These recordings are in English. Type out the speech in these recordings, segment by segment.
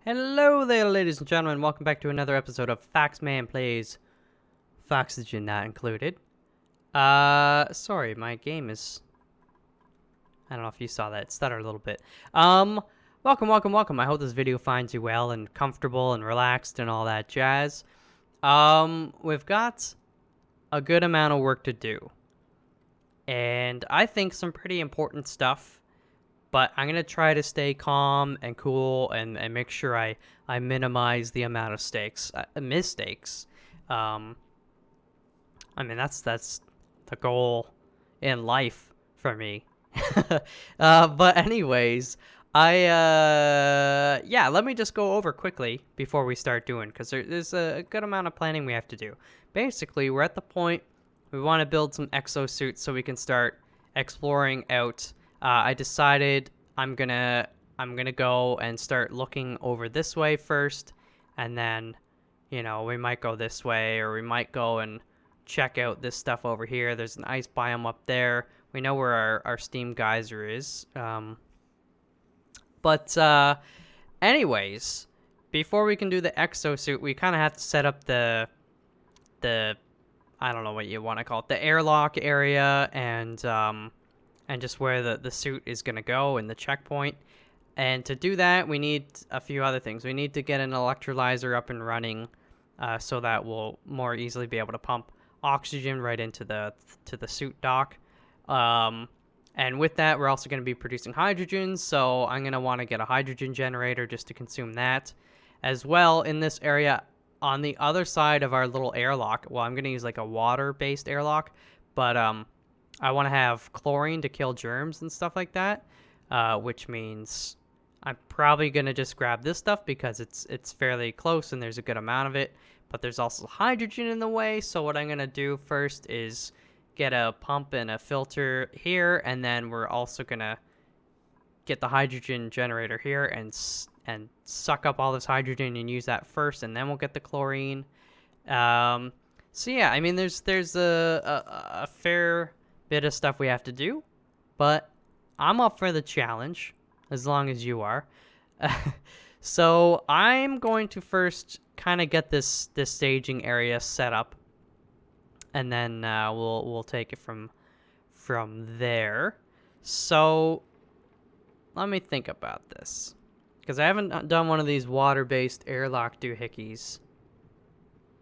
Hello there, ladies and gentlemen. Welcome back to another episode of Foxman Plays Foxygen Not Included. Sorry, my game is... I don't know if you saw that. It stuttered a little bit. Welcome. I hope this video finds you well and comfortable and relaxed and all that jazz. We've got a good amount of work to do. And I think some pretty important stuff. But I'm going to try to stay calm and cool and make sure I minimize the amount of mistakes. I mean, that's the goal in life for me. But anyways, yeah, let me just go over quickly before we start doing, because there's a good amount of planning we have to do. Basically, we're at the point we want to build some exosuits so we can start exploring out. I decided I'm gonna go and start looking over this way first, and then, you know, we might go this way, or we might go and check out this stuff over here. There's an ice biome up there. We know where our steam geyser is. Anyways, before we can do the exosuit, we kind of have to set up the I don't know what you want to call it, the airlock area, and just where the suit is going to go and the checkpoint. And to do that, we need a few other things. We need to get an electrolyzer up and running so that we'll more easily be able to pump oxygen right into the suit dock. And with that, we're also going to be producing hydrogen, so I'm going to want to get a hydrogen generator just to consume that. As well, in this area, on the other side of our little airlock, well, I'm going to use like a water-based airlock, but I want to have chlorine to kill germs and stuff like that, which means I'm probably going to just grab this stuff because it's fairly close and there's a good amount of it, but there's also hydrogen in the way. So what I'm going to do first is get a pump and a filter here, and then we're also going to get the hydrogen generator here and suck up all this hydrogen and use that first, and then we'll get the chlorine. So yeah, I mean, there's a fair bit of stuff we have to do, but I'm up for the challenge as long as you are. So I'm going to first kind of get this staging area set up, and then we'll take it from there. So let me think about this, because I haven't done one of these water-based airlock doohickeys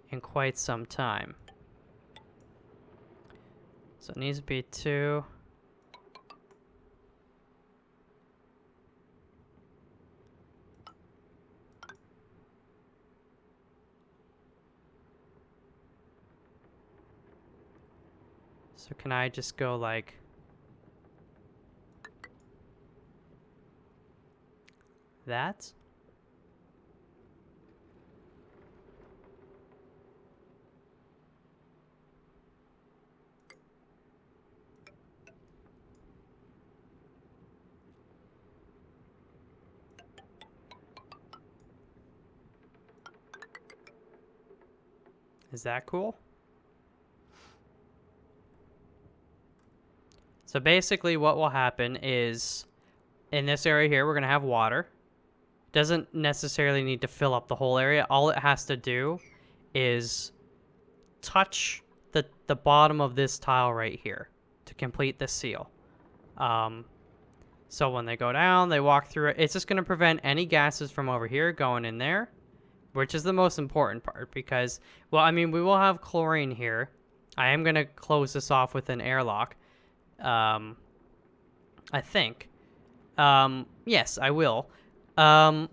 in quite some time. So it needs to be 2. So can I just go like that? Is that cool? So basically what will happen is, in this area here, we're going to have water. Doesn't necessarily need to fill up the whole area. All it has to do is touch the bottom of this tile right here to complete the seal. So when they go down, they walk through it. It's just going to prevent any gases from over here going in there, which is the most important part, because, well, I mean, we will have chlorine here. I am going to close this off with an airlock. I think. Yes, I will. But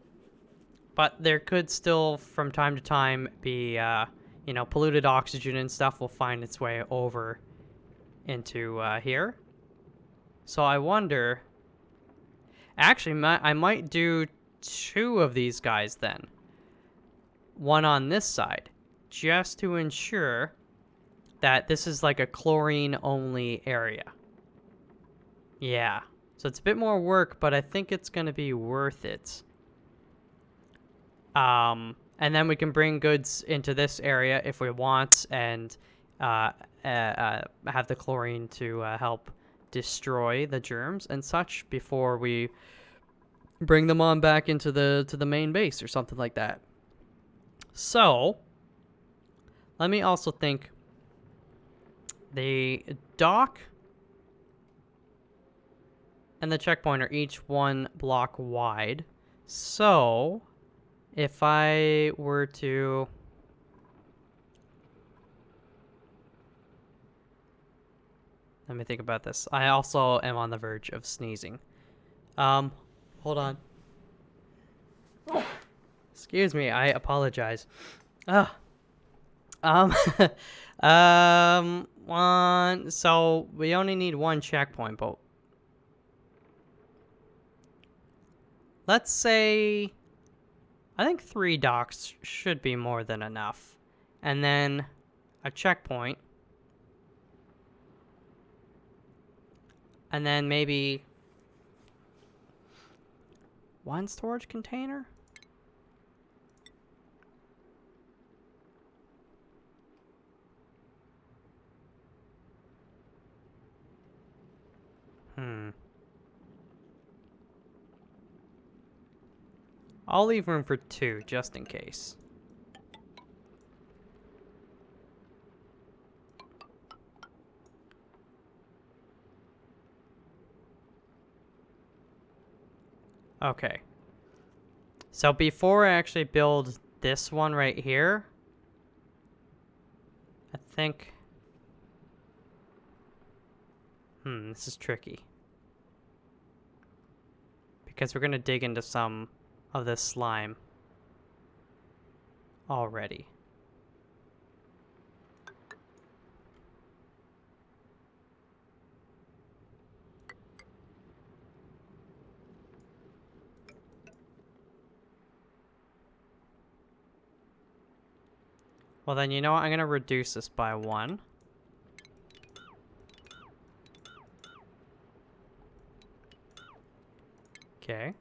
there could still, from time to time, be, you know, polluted oxygen and stuff will find its way over into here. So I wonder... Actually, I might do 2 of these guys then. One on this side, just to ensure that this is like a chlorine-only area. Yeah, so it's a bit more work, but I think it's going to be worth it. And then we can bring goods into this area if we want, and have the chlorine to help destroy the germs and such before we bring them on back into the main base or something like that. So, let me also think. The dock and the checkpoint are each 1 block wide. So, if I were to... Let me think about this. I also am on the verge of sneezing. Hold on. Excuse me, I apologize. Ah. So we only need 1 checkpoint, but let's say I think 3 docks should be more than enough. And then a checkpoint. And then maybe 1 storage container? I'll leave room for 2, just in case. Okay. So before I actually build this one right here, I think... this is tricky. Because we're going to dig into some of this slime already. Well then, you know what? I'm going to reduce this by 1. Okay.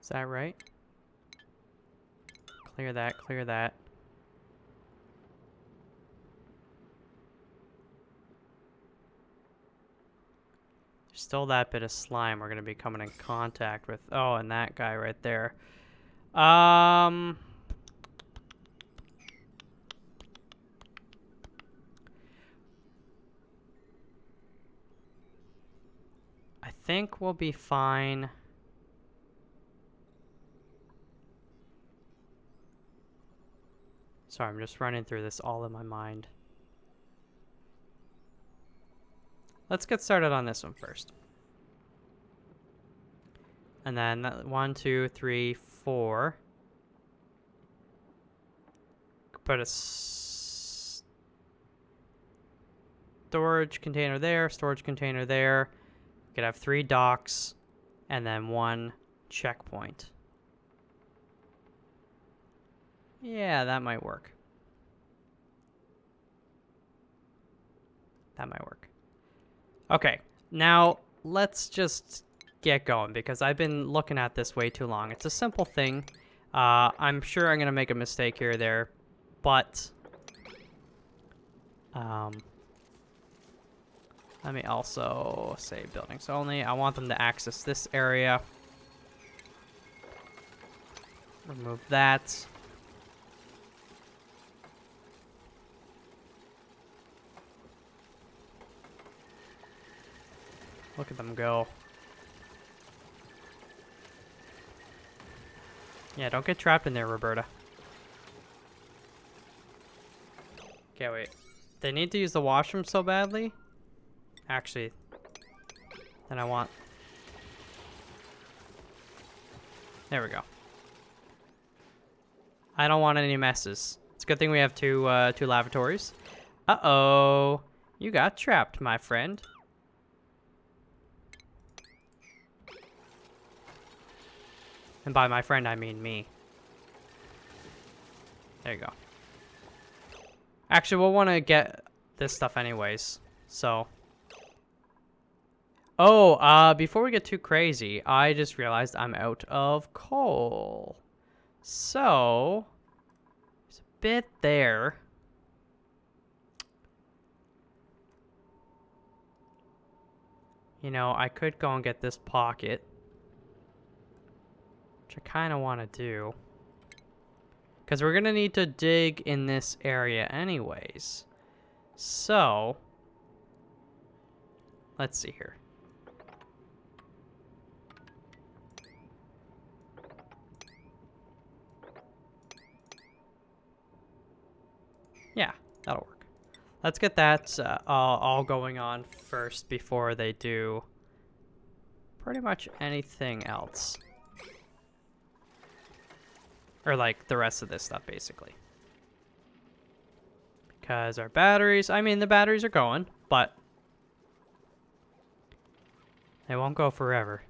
Is that right? Clear that, clear that. There's still that bit of slime we're going to be coming in contact with. Oh, and that guy right there. I think we'll be fine. Sorry, I'm just running through this all in my mind. Let's get started on this one first. And then 1, 2, 3, 4. Put a storage container there, storage container there. Could have 3 docks and then 1 checkpoint. Yeah, that might work. That might work. Okay, now let's just get going because I've been looking at this way too long. It's a simple thing. I'm sure I'm going to make a mistake here or there, but let me also say buildings only. I want them to access this area. Remove that. Look at them go. Yeah, don't get trapped in there, Roberta. Okay, wait. They need to use the washroom so badly? Actually, then I want... There we go. I don't want any messes. It's a good thing we have two lavatories. Uh-oh. You got trapped, my friend. And by my friend, I mean me. There you go. Actually, we'll want to get this stuff anyways, so... Oh, before we get too crazy, I just realized I'm out of coal. So, there's a bit there. You know, I could go and get this pocket, which I kind of want to do. Because we're going to need to dig in this area anyways. So, let's see here. Yeah, that'll work. Let's get that all going on first before they do pretty much anything else. Or like the rest of this stuff, basically. Because our batteries, I mean, the batteries are going, but they won't go forever.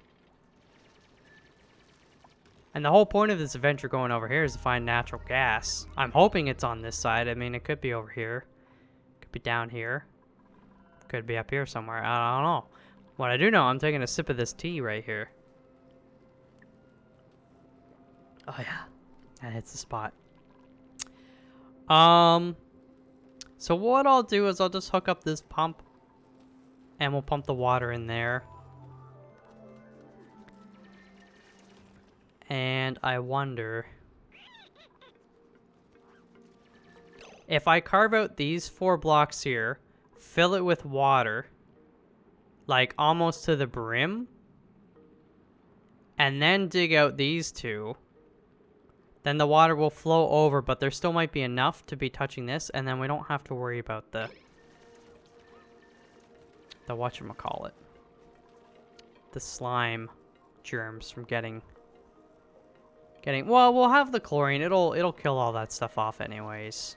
And the whole point of this adventure going over here is to find natural gas. I'm hoping it's on this side. I mean, it could be over here. Could be down here. Could be up here somewhere. I don't know. What I do know, I'm taking a sip of this tea right here. Oh, yeah. That hits the spot. So what I'll do is I'll just hook up this pump. And we'll pump the water in there. And I wonder if I carve out these 4 blocks here, fill it with water, like almost to the brim, and then dig out these 2, then the water will flow over, but there still might be enough to be touching this, and then we don't have to worry about the whatchamacallit, the slime germs from getting, well, we'll have the chlorine. It'll kill all that stuff off anyways.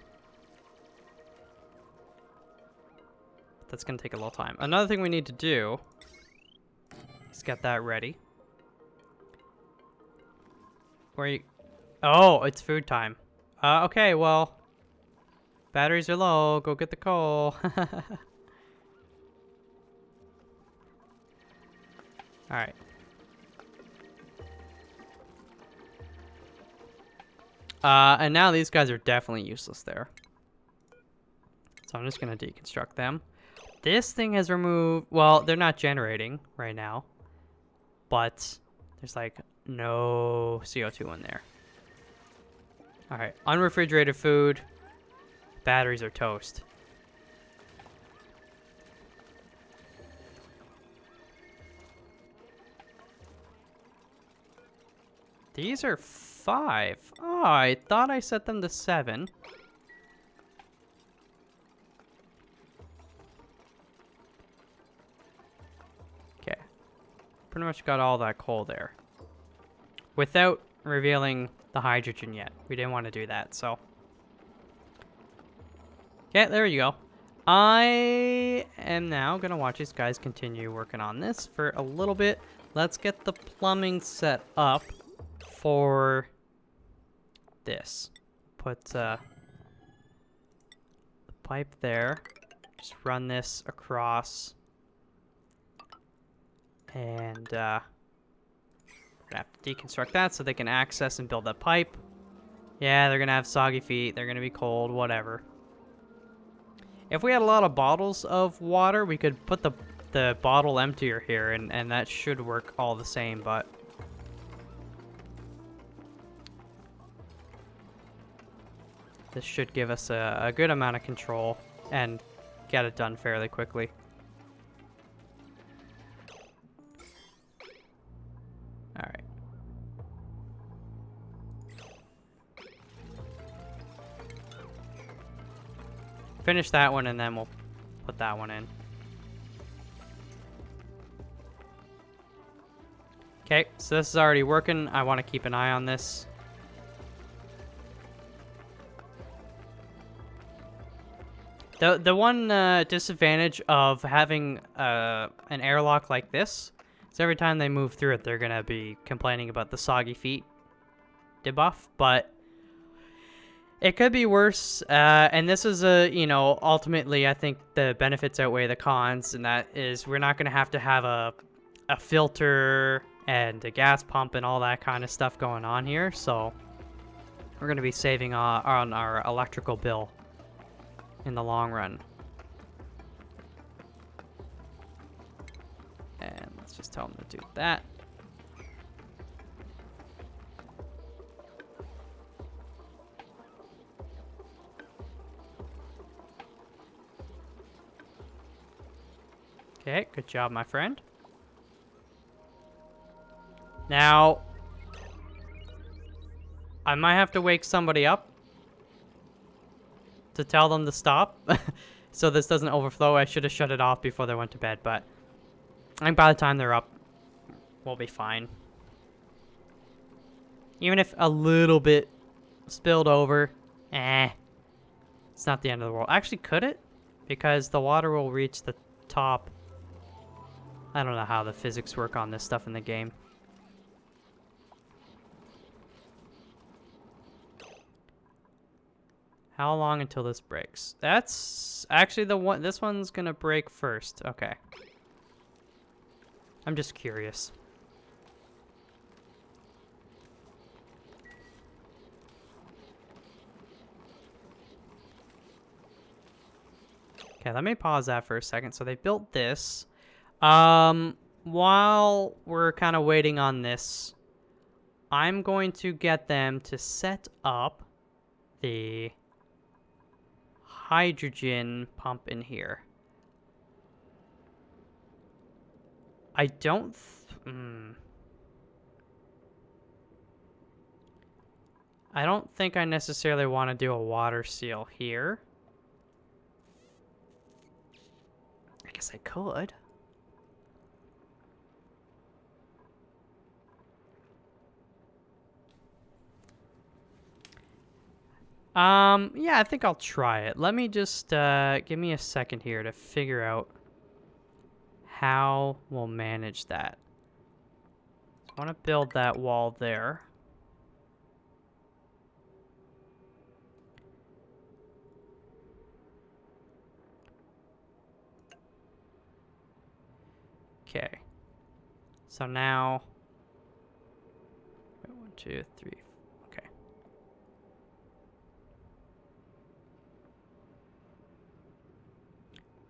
That's gonna take a little time. Another thing we need to do is get that ready. Where you... Oh, it's food time. Okay, well, batteries are low. Go get the coal. Alright. And now these guys are definitely useless there. So I'm just going to deconstruct them. This thing has removed... Well, they're not generating right now. But there's like no CO2 in there. Alright, unrefrigerated food. Batteries are toast. These are 5. Oh, I thought I set them to 7. Okay. Pretty much got all that coal there. Without revealing the hydrogen yet. We didn't want to do that, so. Okay, there you go. I am now going to watch these guys continue working on this for a little bit. Let's get the plumbing set up for this. Put the pipe there. Just run this across. And we're gonna have to deconstruct that so they can access and build that pipe. Yeah, they're gonna have soggy feet. They're gonna be cold, whatever. If we had a lot of bottles of water, we could put the bottle emptier here, and that should work all the same, but... This should give us a good amount of control and get it done fairly quickly. Alright. Finish that one and then we'll put that one in. Okay, so this is already working. I want to keep an eye on this. The one disadvantage of having an airlock like this is every time they move through it, they're going to be complaining about the soggy feet debuff. But It could be worse, and this is ultimately I think the benefits outweigh the cons, and that is we're not going to have a filter and a gas pump and all that kind of stuff going on here, so we're going to be saving on our electrical bill in the long run. And let's just tell them to do that. Okay, good job, my friend. Now, I might have to wake somebody up to tell them to stop. So this doesn't overflow. I should have shut it off before they went to bed, but I think by the time they're up, we'll be fine. Even if a little bit spilled over, it's not the end of the world. Actually, could it? Because the water will reach the top. I don't know how the physics work on this stuff in the game. How long until this breaks? That's actually the one. This one's gonna break first. Okay. I'm just curious. Okay, let me pause that for a second. So they built this. While we're kind of waiting on this, I'm going to get them to set up the hydrogen pump in here. I don't... I don't think I necessarily want to do a water seal here. I guess I could. Yeah, I think I'll try it. Let me just, give me a second here to figure out how we'll manage that. I want to build that wall there. Okay. So now, 1, 2, 3. Okay.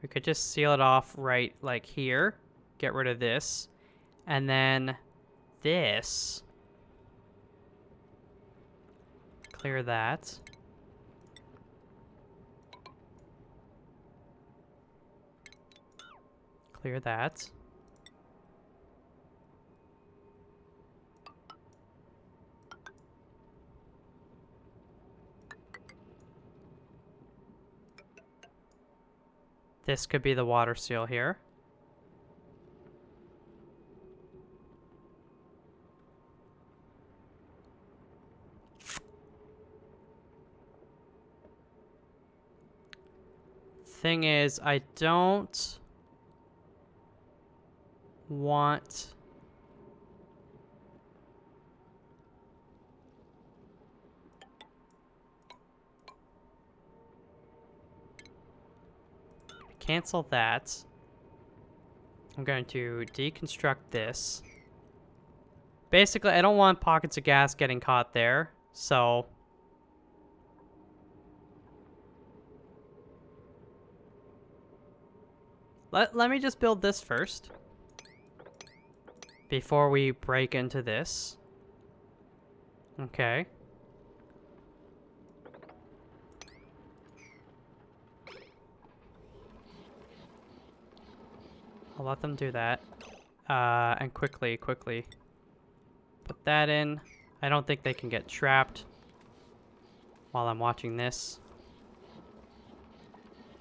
We could just seal it off right like here. Get rid of this. And then this. Clear that. Clear that. This could be the water seal here. Thing is, I don't want... Cancel that. I'm going to deconstruct this. Basically, I don't want pockets of gas getting caught there, so... Let me just build this first. Before we break into this. Okay. I'll let them do that. And quickly put that in. I don't think they can get trapped while I'm watching this.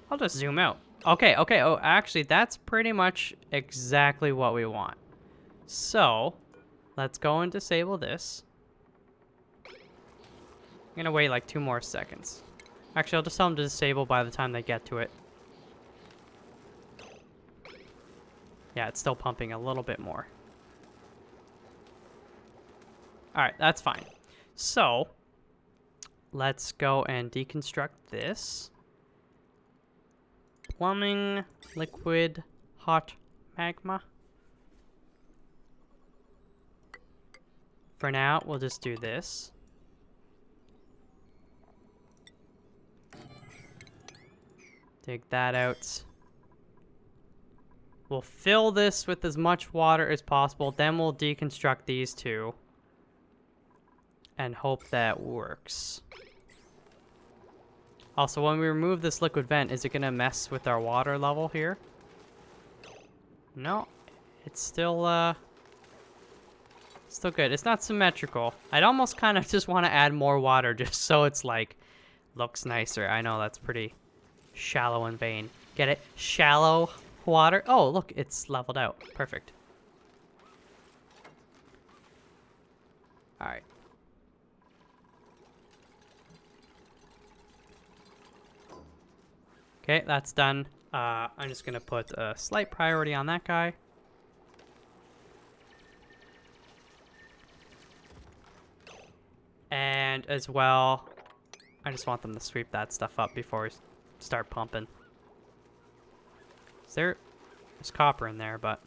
I'll just zoom out. Okay. Oh, actually, that's pretty much exactly what we want. So, let's go and disable this. I'm gonna wait like 2 more seconds. Actually, I'll just tell them to disable by the time they get to it. Yeah, it's still pumping a little bit more. Alright, that's fine. So, let's go and deconstruct this. Plumbing, liquid, hot magma. For now, we'll just do this. Dig that out. We'll fill this with as much water as possible. Then we'll deconstruct these two. And hope that works. Also, when we remove this liquid vent, is it going to mess with our water level here? No. It's still good. It's not symmetrical. I'd almost kind of just want to add more water just so it's like, looks nicer. I know that's pretty shallow and vain. Get it? Shallow water. Oh, look, it's leveled out. Perfect. All right. Okay, that's done. I'm just gonna put a slight priority on that guy. And as well, I just want them to sweep that stuff up before we start pumping. There's copper in there, but...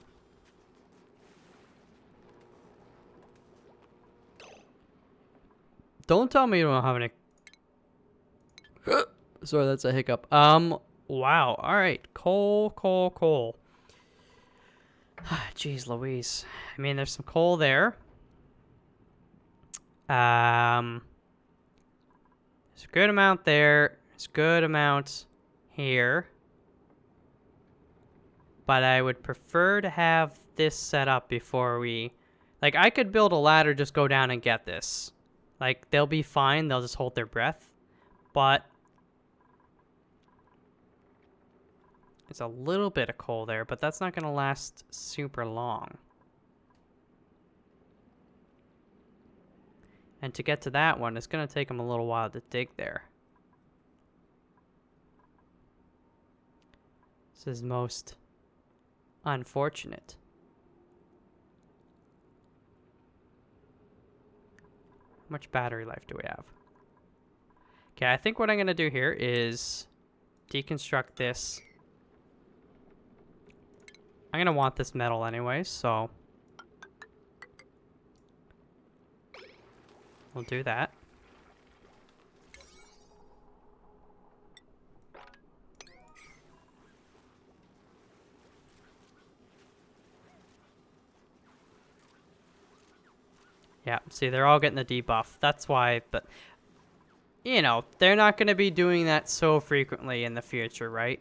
Don't tell me you don't have any... Sorry, that's a hiccup. Wow. All right. Coal. Jeez Louise. I mean, there's some coal there. There's a good amount there. There's a good amount here. But I would prefer to have this set up before we... Like, I could build a ladder, just go down and get this. Like, they'll be fine. They'll just hold their breath. But... There's a little bit of coal there, but that's not going to last super long. And to get to that one, it's going to take them a little while to dig there. This is most unfortunate. How much battery life do we have? Okay, I think what I'm going to do here is deconstruct this. I'm going to want this metal anyway, so we'll do that. Yeah, see, they're all getting the debuff. That's why, but, you know, they're not going to be doing that so frequently in the future, right?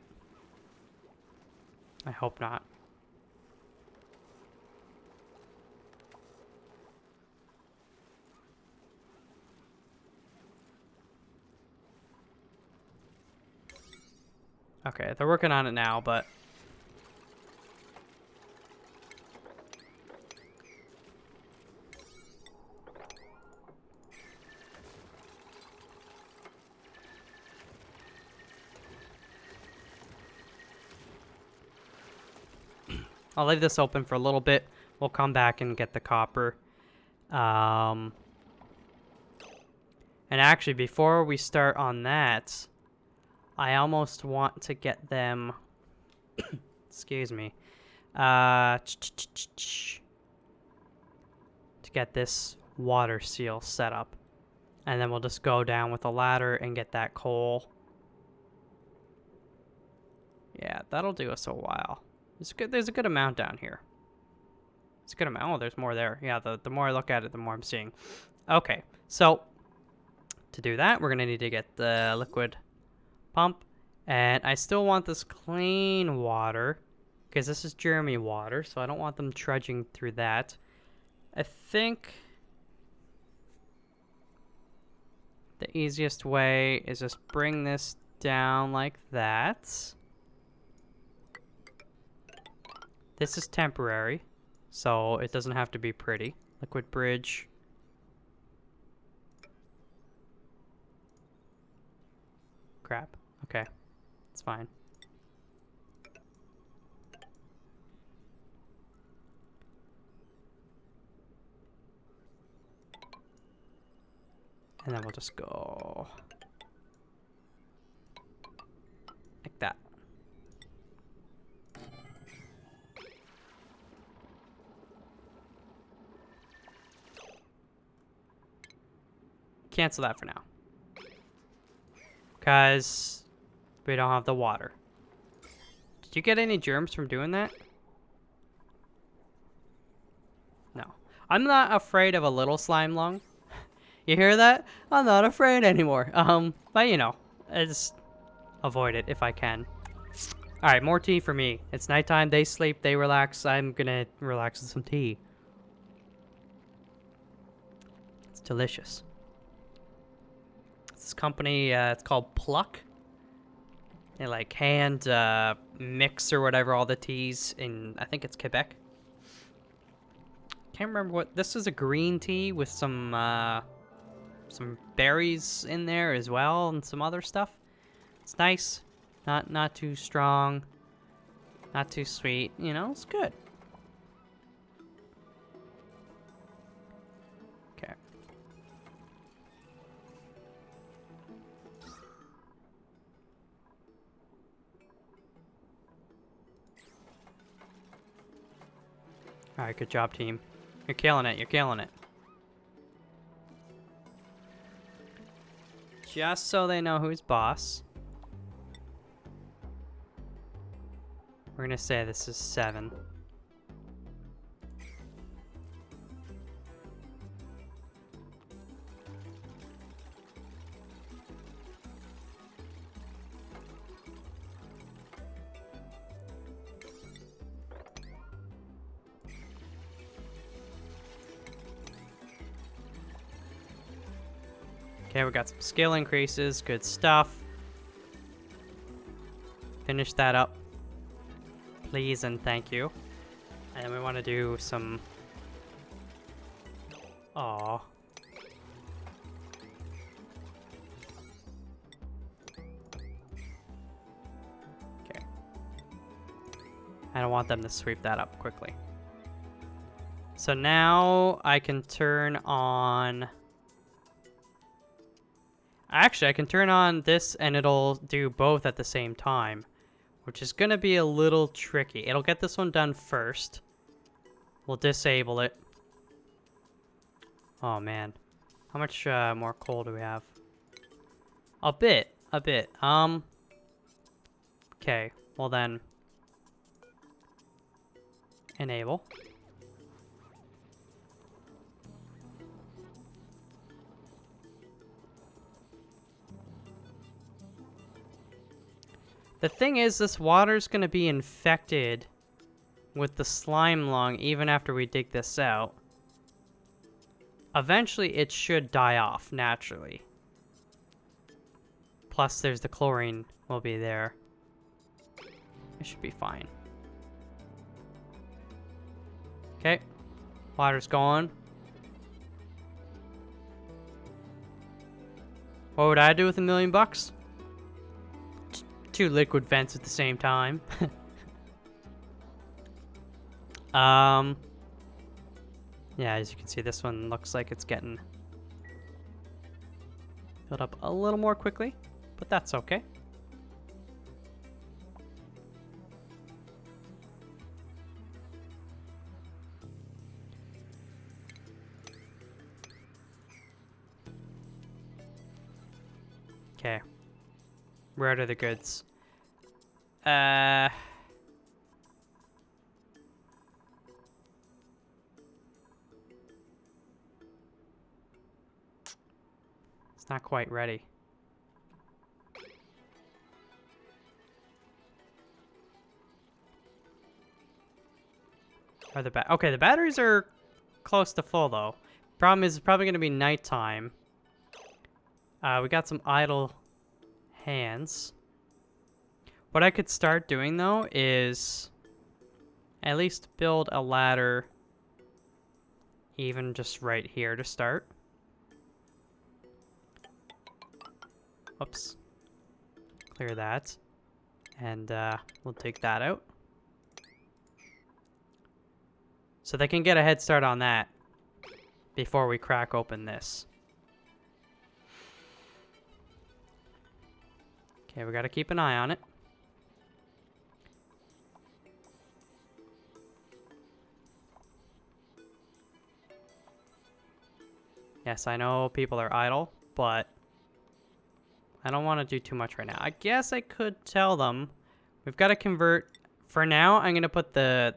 I hope not. Okay, they're working on it now, but... I'll leave this open for a little bit. We'll come back and get the copper. And actually, before we start on that, I almost want to get them... excuse me. To get this water seal set up. And then we'll just go down with a ladder and get that coal. Yeah, that'll do us a while. There's a good amount down here. It's a good amount. Oh, there's more there. Yeah, the more I look at it, the more I'm seeing. Okay, so to do that, we're going to need to get the liquid pump. And I still want this clean water, because this is Jeremy water, so I don't want them trudging through that. I think the easiest way is just bring this down like that. This is temporary, so it doesn't have to be pretty. Liquid bridge. Crap. Okay. It's fine. And then we'll just go like that. Cancel that for now. Because we don't have the water. Did you get any germs from doing that? No. I'm not afraid of a little slime lung. You hear that? I'm not afraid anymore. But you know, I just avoid it if I can. Alright, more tea for me. It's nighttime, they sleep, they relax. I'm gonna relax with some tea. It's delicious. This company, it's called Pluck. They like hand mix or whatever all the teas in, I think it's Quebec. Can't remember what, this is a green tea with some berries in there as well and some other stuff. It's nice, not too strong, not too sweet, you know, it's good. Okay. Alright, good job, team. You're killing it, you're killing it. Just so they know who's boss. We're gonna say this is 7. Okay, we got some skill increases, good stuff. Finish that up, please and thank you. And we want to do some... Aww. Okay. I don't want them to sweep that up quickly. So now I can turn on... Actually, I can turn on this and it'll do both at the same time, which is going to be a little tricky. It'll get this one done first. We'll disable it. Oh, man. How much more coal do we have? A bit. Okay, well then. Enable. The thing is, this water's going to be infected with the slime lung even after we dig this out. Eventually, it should die off naturally. Plus, there's the chlorine will be there. It should be fine. Okay. Water's gone. What would I do with $1 million? 2 liquid vents at the same time. Yeah, as you can see, this one looks like it's getting filled up a little more quickly, but that's okay. Okay. Where are the goods? It's not quite ready. Are the okay, the batteries are close to full though. Problem is, it's probably going to be nighttime. We got some idle hands. What I could start doing though is at least build a ladder even just right here to start. Whoops. Clear that. And we'll take that out. So they can get a head start on that before we crack open this. Okay, we gotta keep an eye on it. Yes, I know people are idle, but I don't want to do too much right now. I guess I could tell them we've got to convert. For now, I'm gonna put the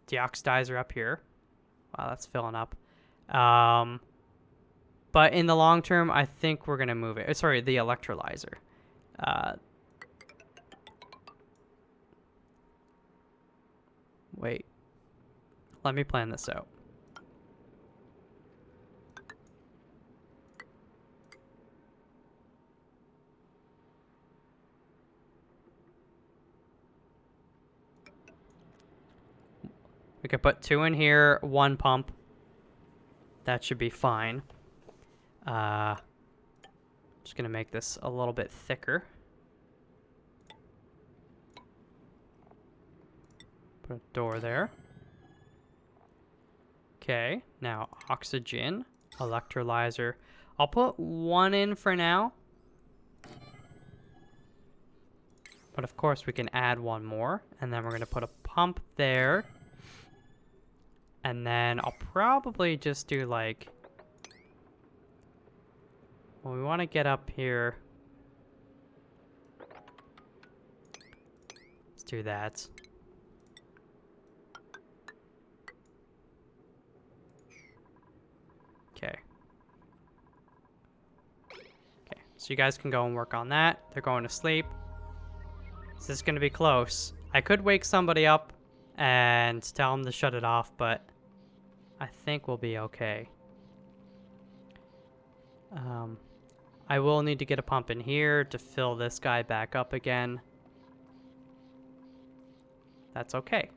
deoxidizer up here. Wow, that's filling up. But in the long term, I think we're gonna move it. Sorry, the electrolyzer. Wait. Let me plan this out. We could put 2 in here, 1 pump. That should be fine. Just gonna make this a little bit thicker. Put a door there. Okay, now oxygen, electrolyzer. I'll put 1 in for now. But of course we can add 1 more. And then we're gonna put a pump there. And then I'll probably just do like... Well, we want to get up here. Let's do that. Okay. Okay, so you guys can go and work on that. They're going to sleep. This is going to be close. I could wake somebody up and tell them to shut it off, but I think we'll be okay. I will need to get a pump in here to fill this guy back up again. That's okay.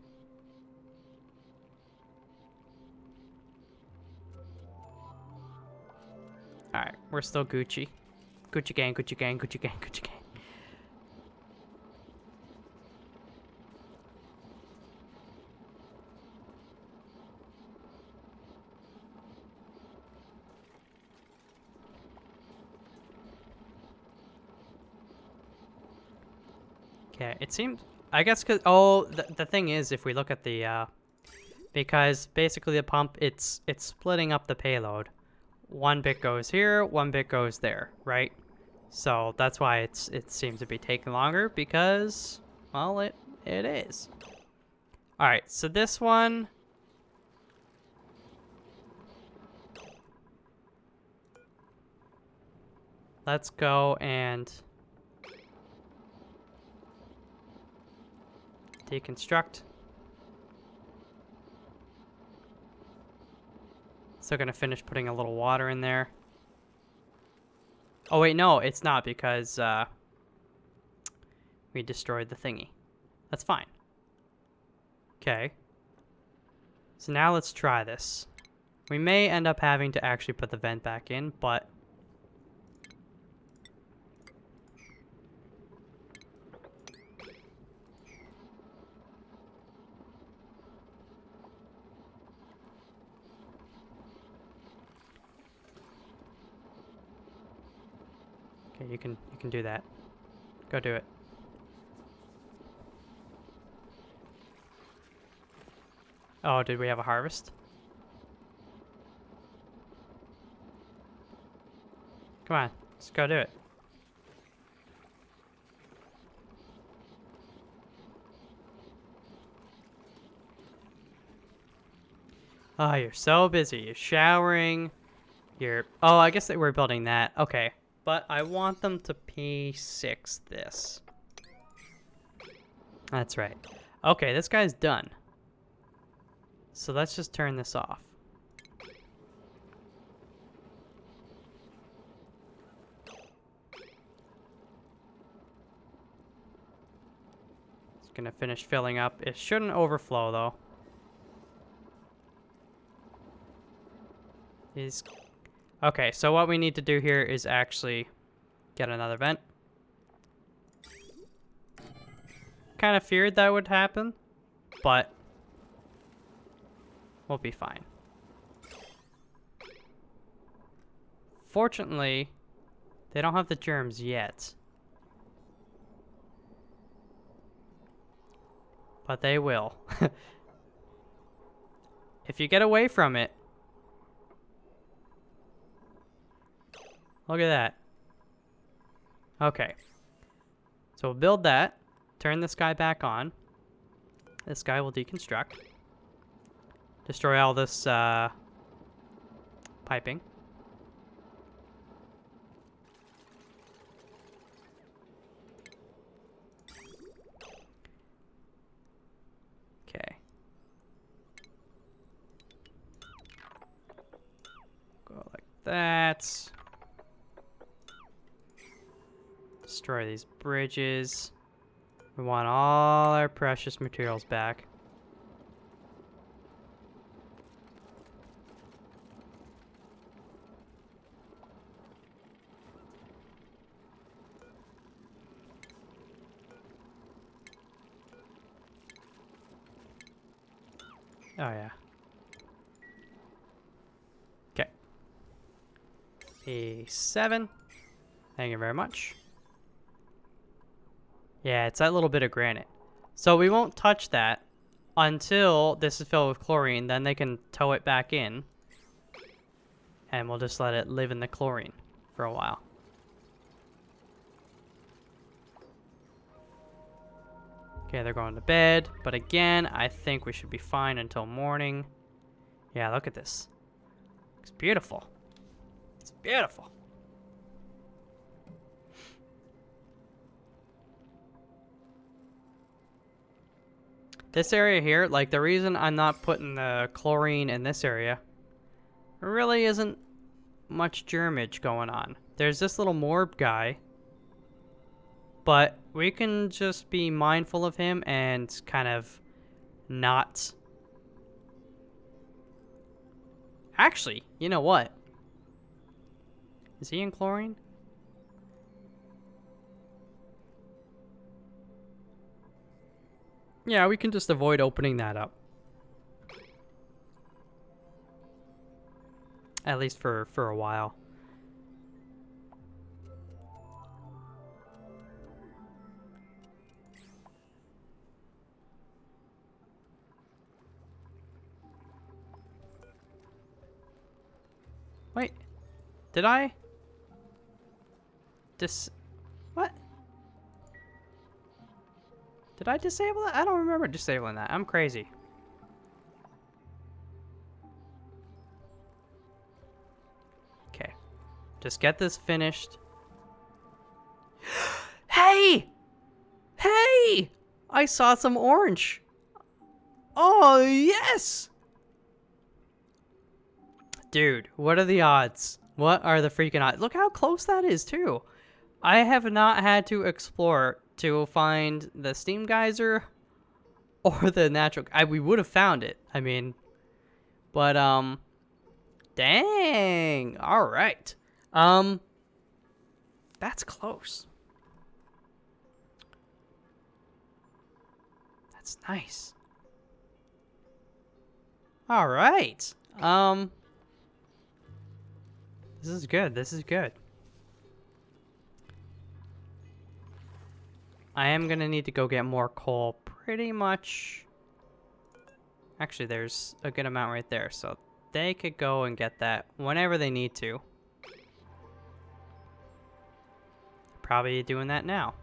Alright, we're still Gucci. Gucci gang, Gucci gang, Gucci gang, Gucci gang. Okay, it seems... I guess because... Oh, the thing is, if we look at the... because basically the pump, it's splitting up the payload. 1 bit goes here, 1 bit goes there, right? So that's why it seems to be taking longer, because... Well, it is. Alright, so this one... Let's go and... deconstruct. Still gonna finish putting a little water in there. Oh wait, no, it's not because we destroyed the thingy. That's fine. Okay. So now let's try this. We may end up having to actually put the vent back in, but... Okay, you can do that. Go do it. Oh, did we have a harvest? Come on, let's go do it. Oh, you're so busy. You're showering. You're... Oh, I guess they were building that. Okay. But I want them to P6 this. That's right. Okay, this guy's done. So let's just turn this off. It's gonna finish filling up. It shouldn't overflow though. Okay, so what we need to do here is actually get another vent. Kind of feared that would happen, but we'll be fine. Fortunately, they don't have the germs yet. but they will. If you get away from it. Look at that. Okay. So we'll build that. Turn this guy back on. This guy will deconstruct. Destroy all this piping. Okay. Go like that. Destroy these bridges. We want all our precious materials back. Oh, yeah. Okay. A7. Thank you very much. Yeah, it's that little bit of granite. So we won't touch that until this is filled with chlorine. Then they can tow it back in. And we'll just let it live in the chlorine for a while. Okay, they're going to bed. But again, I think we should be fine until morning. Yeah, look at this. It's beautiful. It's beautiful. This area here, like the reason I'm not putting the chlorine in this area, really isn't much germage going on. There's this little morb guy, but we can just be mindful of him and kind of not. Actually, you know what? Is he in chlorine? Yeah, we can just avoid opening that up. At least for a while. Wait. Did I? What? Did I disable that? I don't remember disabling that. I'm crazy. Okay. Just get this finished. Hey! Hey! I saw some orange. Oh, yes! Dude, what are the odds? What are the freaking odds? Look how close that is, too. I have not had to explore to find the steam geyser or the natural. We would have found it. I mean, but dang. All right. That's close. That's nice. All right. This is good. This is good. I am going to need to go get more coal pretty much. Actually, there's a good amount right there. So they could go and get that whenever they need to. Probably doing that now.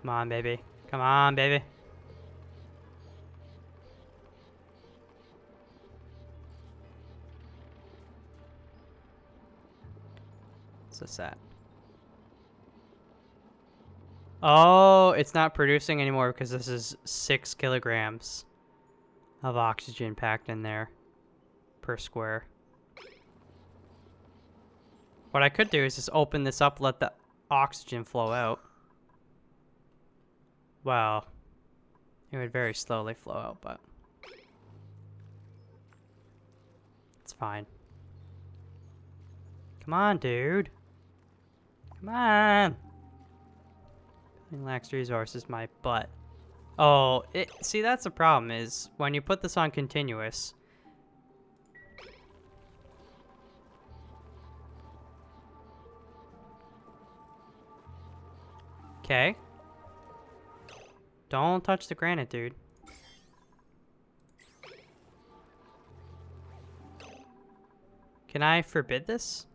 Come on, baby. Come on, baby. What's that? Oh, it's not producing anymore because this is 6 kilograms of oxygen packed in there per square. What I could do is just open this up, let the oxygen flow out. Well, it would very slowly flow out, but it's fine. Come on, dude. Come on. Lacks resources, my butt. Oh, see, that's the problem, is when you put this on continuous, Okay. Don't touch the granite, dude. Can I forbid this?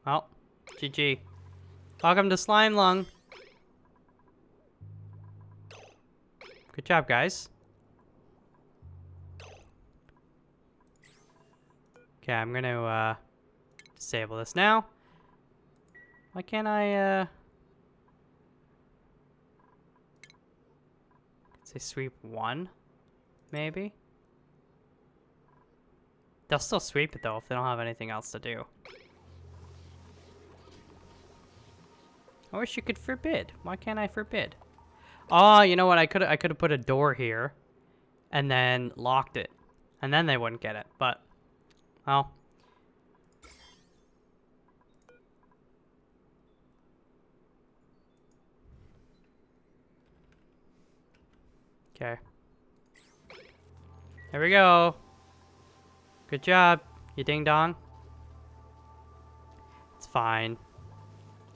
Well, GG. Welcome to Slime Lung. Good job, guys. Okay, I'm gonna disable this now. Why can't I say sweep 1? Maybe? They'll still sweep it though if they don't have anything else to do. I wish you could forbid. Why can't I forbid? Oh, you know what? I could have put a door here and then locked it. And then they wouldn't get it. But, well. Okay. There we go. Good job, you ding dong. It's fine.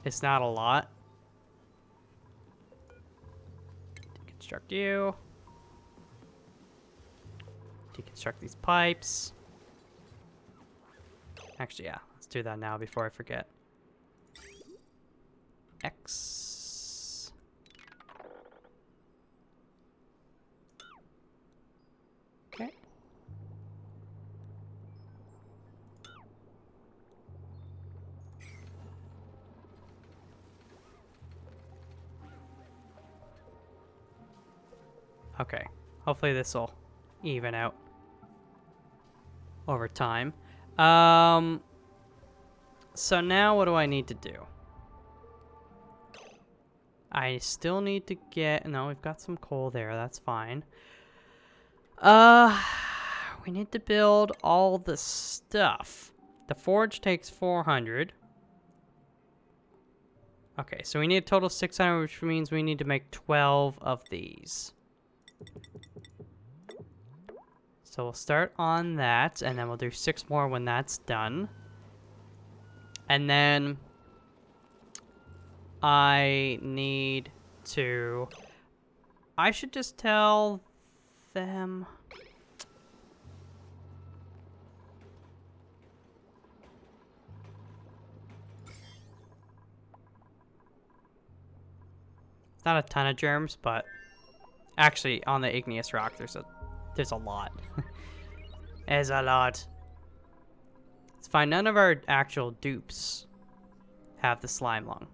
It's not a lot. Deconstruct you. Deconstruct these pipes. Actually, yeah. Let's do that now before I forget. X. Okay. Okay. Hopefully this will even out over time. So now what do I need to do? I still need to get... No, we've got some coal there. That's fine. We need to build all the stuff. The forge takes 400. Okay, so we need a total of 600, which means we need to make 12 of these. So we'll start on that, and then we'll do 6 more when that's done. And then I need to... I should just tell them... It's not a ton of germs, but actually on the igneous rock there's a lot. There's a lot. It's fine. None of our actual dupes have the slime lung.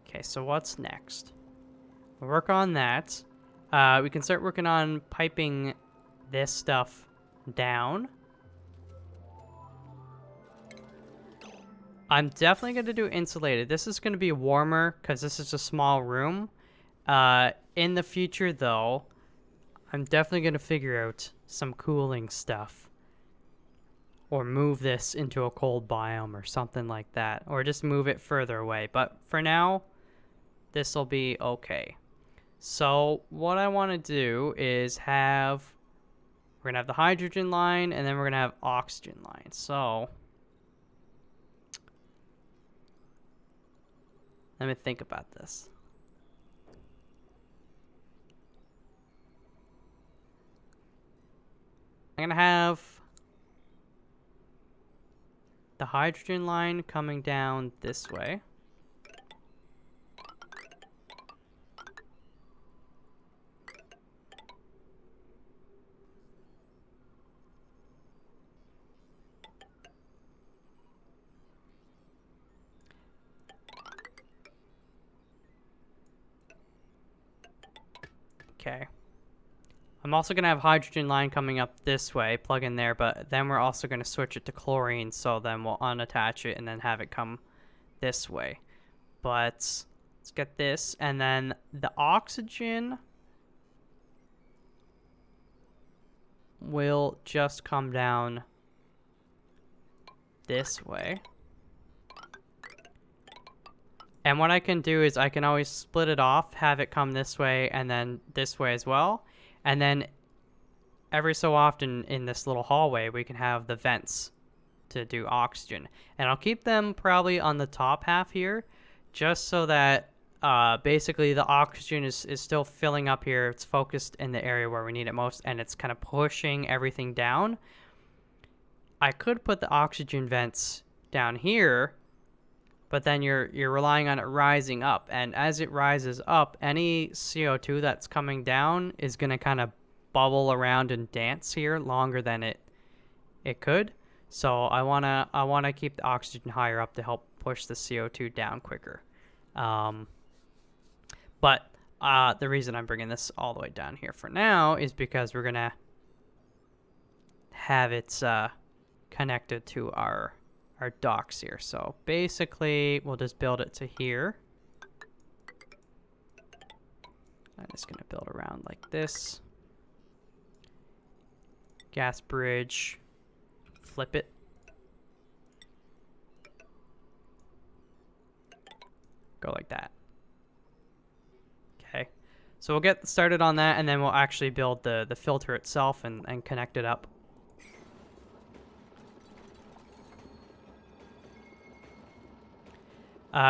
Okay, so what's next? We'll work on that. We can start working on piping this stuff down. I'm definitely going to do insulated. This is going to be warmer because this is a small room. In the future, though, I'm definitely going to figure out some cooling stuff. Or move this into a cold biome or something like that. Or just move it further away. But for now, this will be okay. So what I want to do is have... We're going to have the hydrogen line, and then we're going to have oxygen line. So... let me think about this. I'm gonna have the hydrogen line coming down this way. Okay. I'm also going to have hydrogen line coming up this way, plug in there, but then we're also going to switch it to chlorine, so then we'll unattach it and then have it come this way. But let's get this, and then the oxygen will just come down this way. And what I can do is I can always split it off, have it come this way and then this way as well. And then every so often in this little hallway, we can have the vents to do oxygen. And I'll keep them probably on the top half here, just so that basically the oxygen is still filling up here. It's focused in the area where we need it most, and it's kind of pushing everything down. I could put the oxygen vents down here, but then you're relying on it rising up. And as it rises up, any CO2 that's coming down is going to kind of bubble around and dance here longer than it could. So I wanna keep the oxygen higher up to help push the CO2 down quicker. But the reason I'm bringing this all the way down here for now is because we're gonna have it connected to our docks here. So basically, we'll just build it to here. I'm just gonna build around like this. Gas bridge. Flip it. Go like that. Okay. So we'll get started on that, and then we'll actually build the filter itself and connect it up.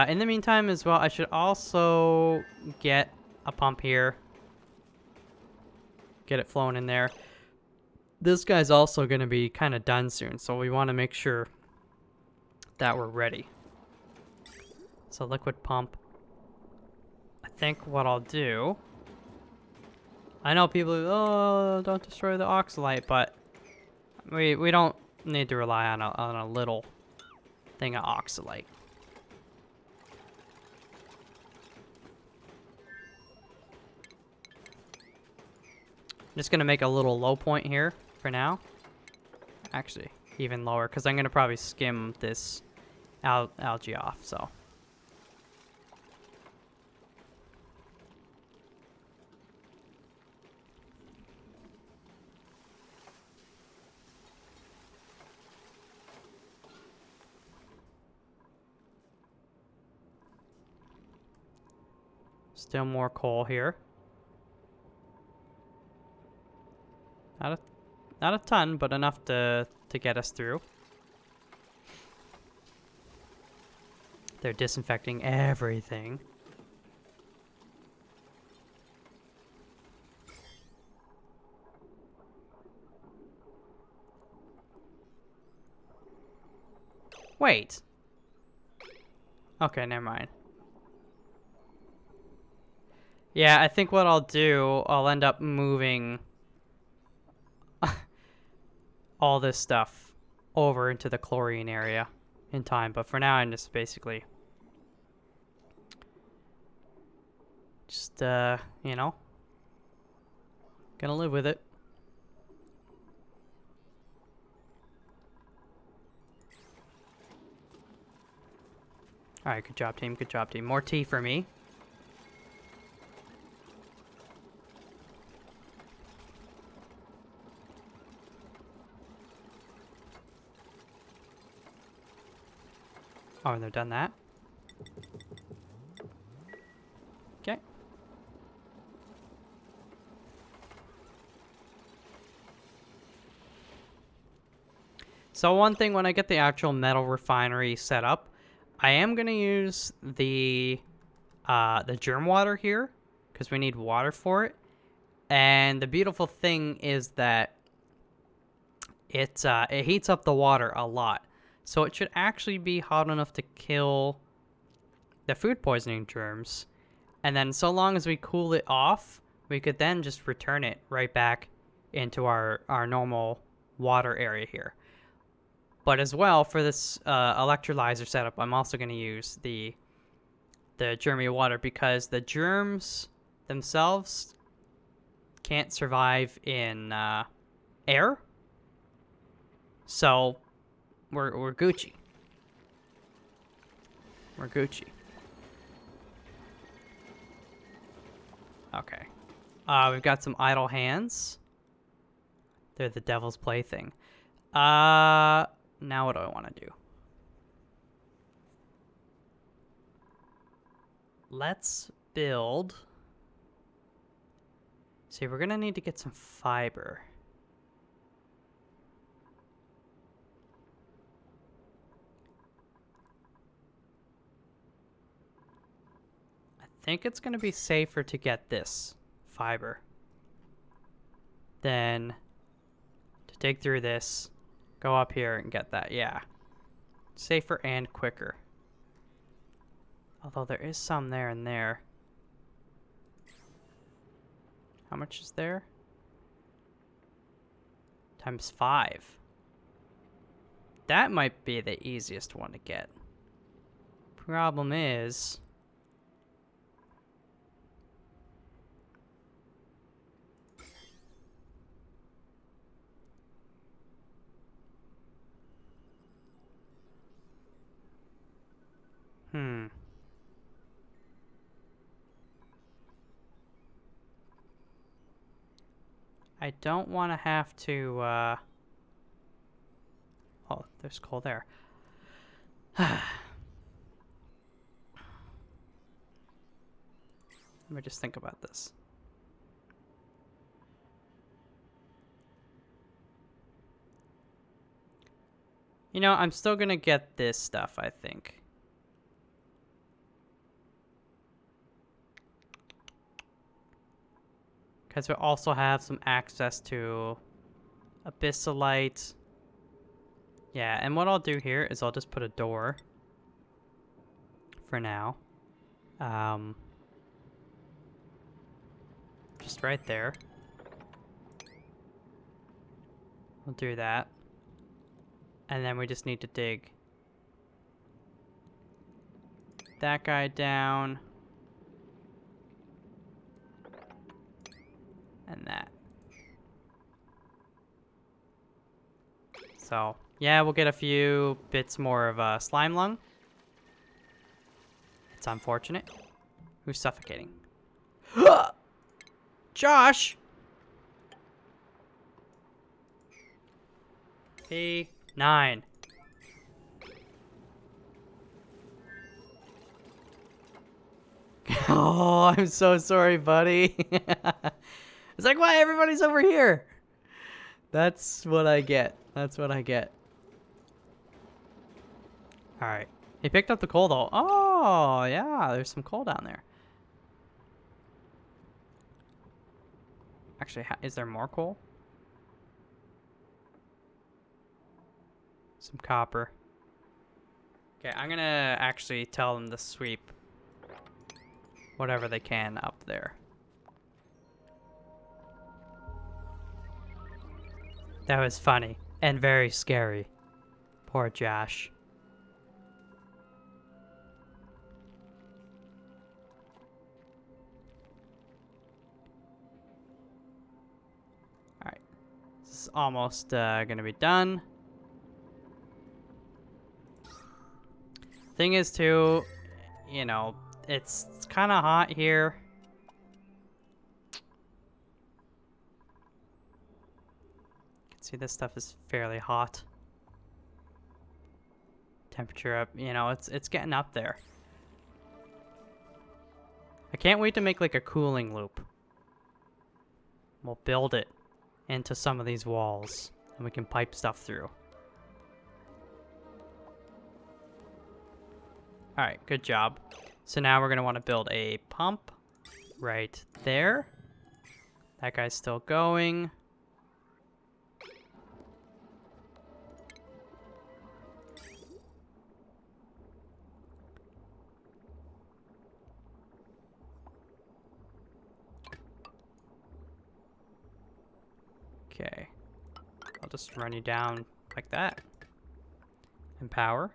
In the meantime as well, I should also get a pump here. Get it flowing in there. This guy's also going to be kind of done soon, so we want to make sure that we're ready. So liquid pump. I think what I'll do... I know people, oh, don't destroy the oxalite, but we don't need to rely on a little thing of oxalite. I'm just going to make a little low point here for now. Actually, even lower, because I'm going to probably skim this algae off, so. Still more coal here. Not a ton, but enough to get us through. They're disinfecting everything. Wait. Okay, never mind. Yeah, I think what I'll do, I'll end up moving all this stuff over into the chlorine area in time. But for now, I'm just basically you know, gonna live with it. All right, good job, team. Good job, team. More tea for me. Oh, and they've done that. Okay. So one thing, when I get the actual metal refinery set up, I am going to use the germ water here, because we need water for it. And the beautiful thing is that it heats up the water a lot. So it should actually be hot enough to kill the food poisoning germs. And then so long as we cool it off, we could then just return it right back into our normal water area here. But as well, for this electrolyzer setup, I'm also going to use the germy water, because the germs themselves can't survive in air. So we're Gucci. We're Gucci. Okay. We've got some idle hands. They're the devil's plaything. Now what do I want to do? let's build. See, we're gonna need to get some fiber. I think it's gonna be safer to get this fiber than to dig through this, go up here and get that. Yeah. Safer and quicker. Although there is some there and there. How much is there? Times 5. That might be the easiest one to get. Problem is... I don't want to have to, Oh, there's coal there. Let me just think about this. You know, I'm still gonna get this stuff, I think. Because we also have some access to abyssalite. Yeah, and what I'll do here is I'll just put a door for now. Just right there. We'll do that. And then we just need to dig that guy down. And that. So, yeah, we'll get a few bits more of slime lung. It's unfortunate. Who's suffocating? Josh! P9. Oh, I'm so sorry, buddy. It's like, why everybody's over here? That's what I get. That's what I get. Alright. He picked up the coal, though. Oh, yeah. There's some coal down there. Actually, is there more coal? Some copper. Okay, I'm gonna actually tell them to sweep whatever they can up there. That was funny and very scary. Poor Josh. Alright. This is almost gonna be done. Thing is, too, you know, it's kind of hot here. See, this stuff is fairly hot. Temperature up, you know, it's getting up there. I can't wait to make like a cooling loop. We'll build it into some of these walls, and we can pipe stuff through. Alright, good job. So now we're going to want to build a pump right there. That guy's still going. Okay. I'll just run you down like that. And power.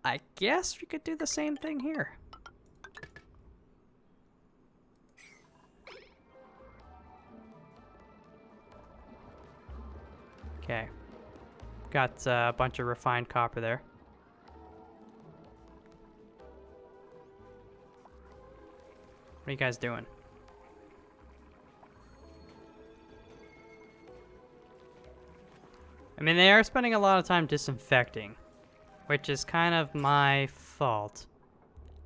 I guess we could do the same thing here. Okay. Got a bunch of refined copper there. What are you guys doing? I mean, they are spending a lot of time disinfecting, which is kind of my fault.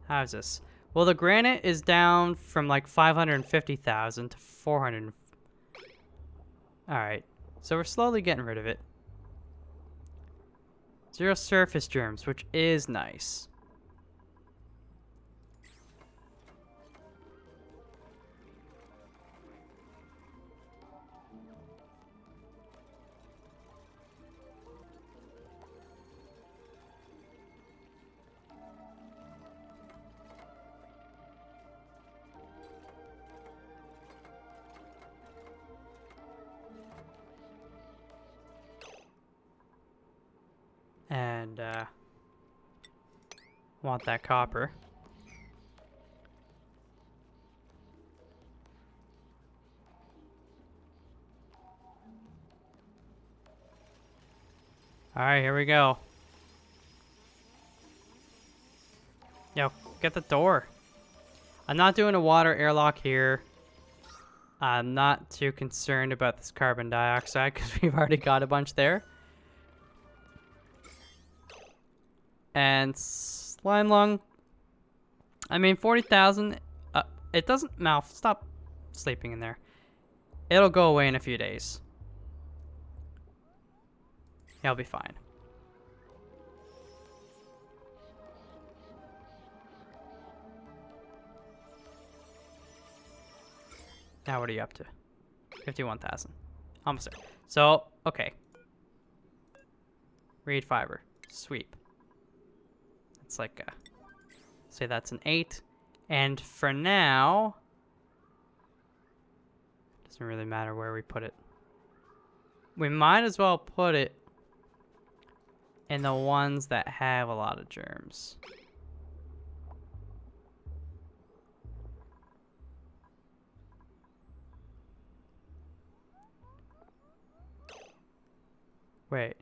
How's this? Well, the granite is down from like 550,000 to 400. Alright, so we're slowly getting rid of it. 0 surface germs, which is nice. And, want that copper. Alright, here we go. Yo, get the door. I'm not doing a water airlock here. I'm not too concerned about this carbon dioxide because we've already got a bunch there. And slime lung. I mean, 40,000. It doesn't. Stop sleeping in there. It'll go away in a few days. It'll be fine. Now what are you up to? 51,000. Almost there. So, okay. Read fiber. Sweep. It's like a, say that's an 8. And for now, doesn't really matter where we put it. We might as well put it in the ones that have a lot of germs. Wait.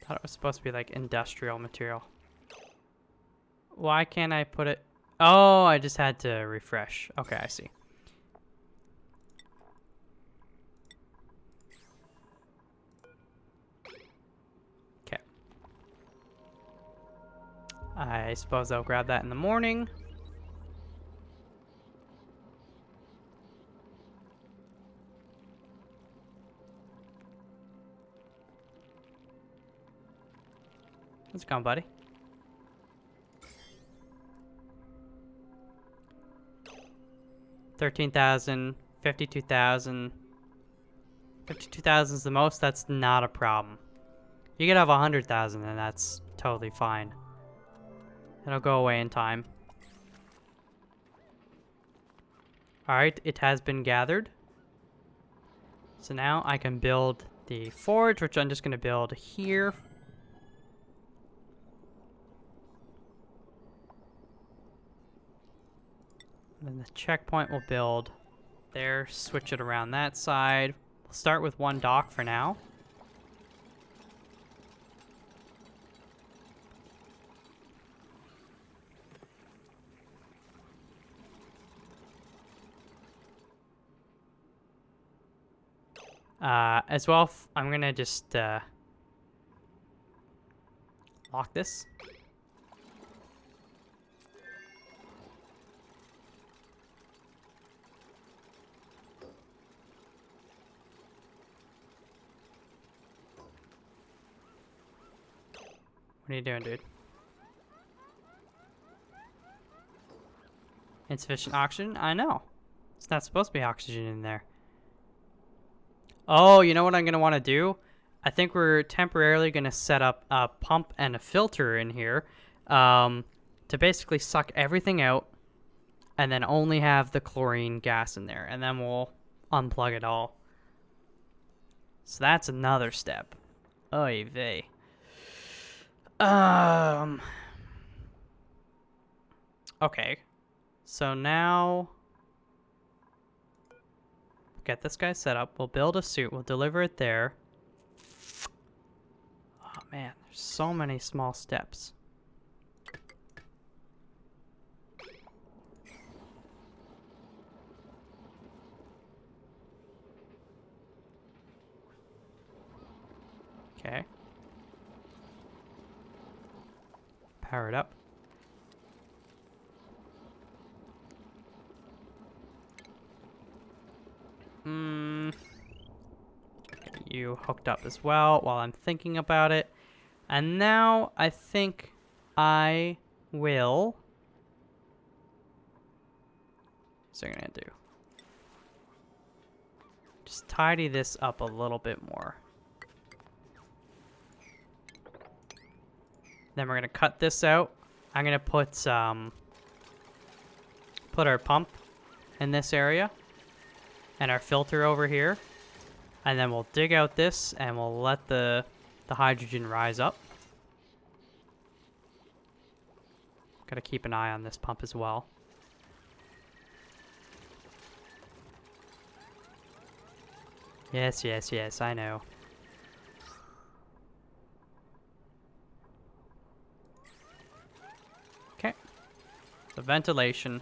Thought it was supposed to be like industrial material. Why can't I put it? Oh, I just had to refresh. Okay, I see. Okay. I suppose I'll grab that in the morning. How's it going, buddy? $13,000, 52,000. 52,000 is the most. That's not a problem. You could have 100,000, and that's totally fine. It'll go away in time. All right, it has been gathered. So now I can build the forge, which I'm just going to build here. Then the checkpoint will build there, switch it around that side. We'll start with one dock for now. As well, I'm gonna just lock this. What are you doing, dude? Insufficient oxygen? I know. It's not supposed to be oxygen in there. Oh, you know what I'm going to want to do? I think we're temporarily going to set up a pump and a filter in here to basically suck everything out and then only have the chlorine gas in there. And then we'll unplug it all. So that's another step. Oy vey. Okay. So now get this guy set up. We'll build a suit. We'll deliver it there. Oh man, there's so many small steps. Okay. Power it up. Get you hooked up as well while I'm thinking about it. And now I think I will... What's I'm gonna do? Just tidy this up a little bit more. Then we're gonna cut this out. I'm gonna put our pump in this area and our filter over here, and then we'll dig out this and we'll let the hydrogen rise up. Gotta keep an eye on this pump as well. Yes, yes, yes, I know. Okay. So ventilation.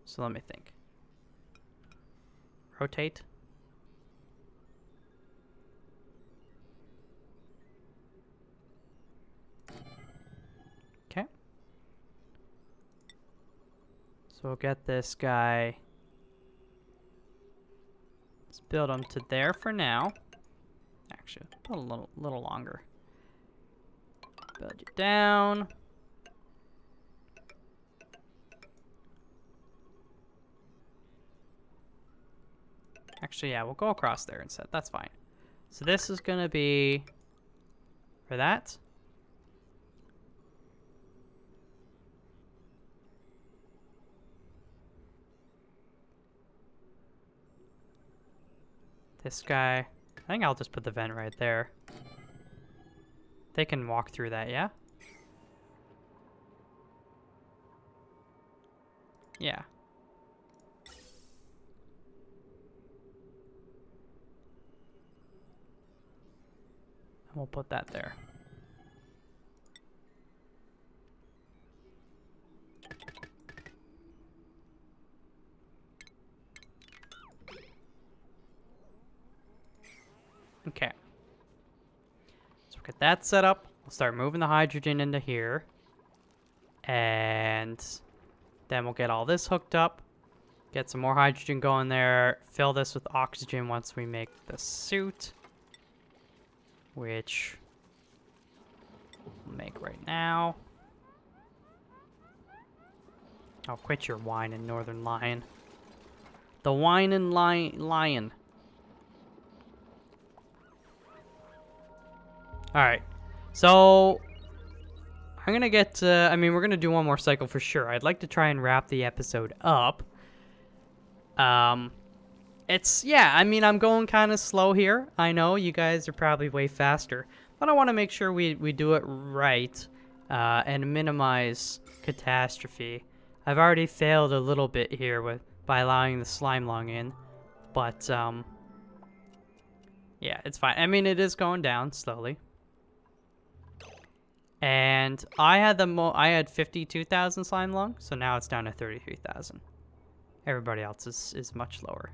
So let me think. Rotate. Okay. So we'll get this guy. Let's build him to there for now. Actually, a little longer. Build you down. Actually, yeah, we'll go across there instead. That's fine. So this is gonna be for that. This guy, I think I'll just put the vent right there. They can walk through that, yeah? Yeah. And we'll put that there. Okay. So we'll get that set up. We'll start moving the hydrogen into here. And then we'll get all this hooked up. Get some more hydrogen going there. Fill this with oxygen once we make the suit. Which we'll make right now. I'll quit your whining, Northern Lion. The whining lion. Alright. So I'm gonna get, I mean, we're gonna do one more cycle for sure. I'd like to try and wrap the episode up. Yeah, I mean, I'm going kind of slow here. I know you guys are probably way faster, but I want to make sure we do it right, and minimize catastrophe. I've already failed a little bit here by allowing the slime lung in, but, yeah, it's fine. I mean, it is going down slowly. And I had 52,000 slime lung, so now it's down to 33,000. Everybody else is much lower.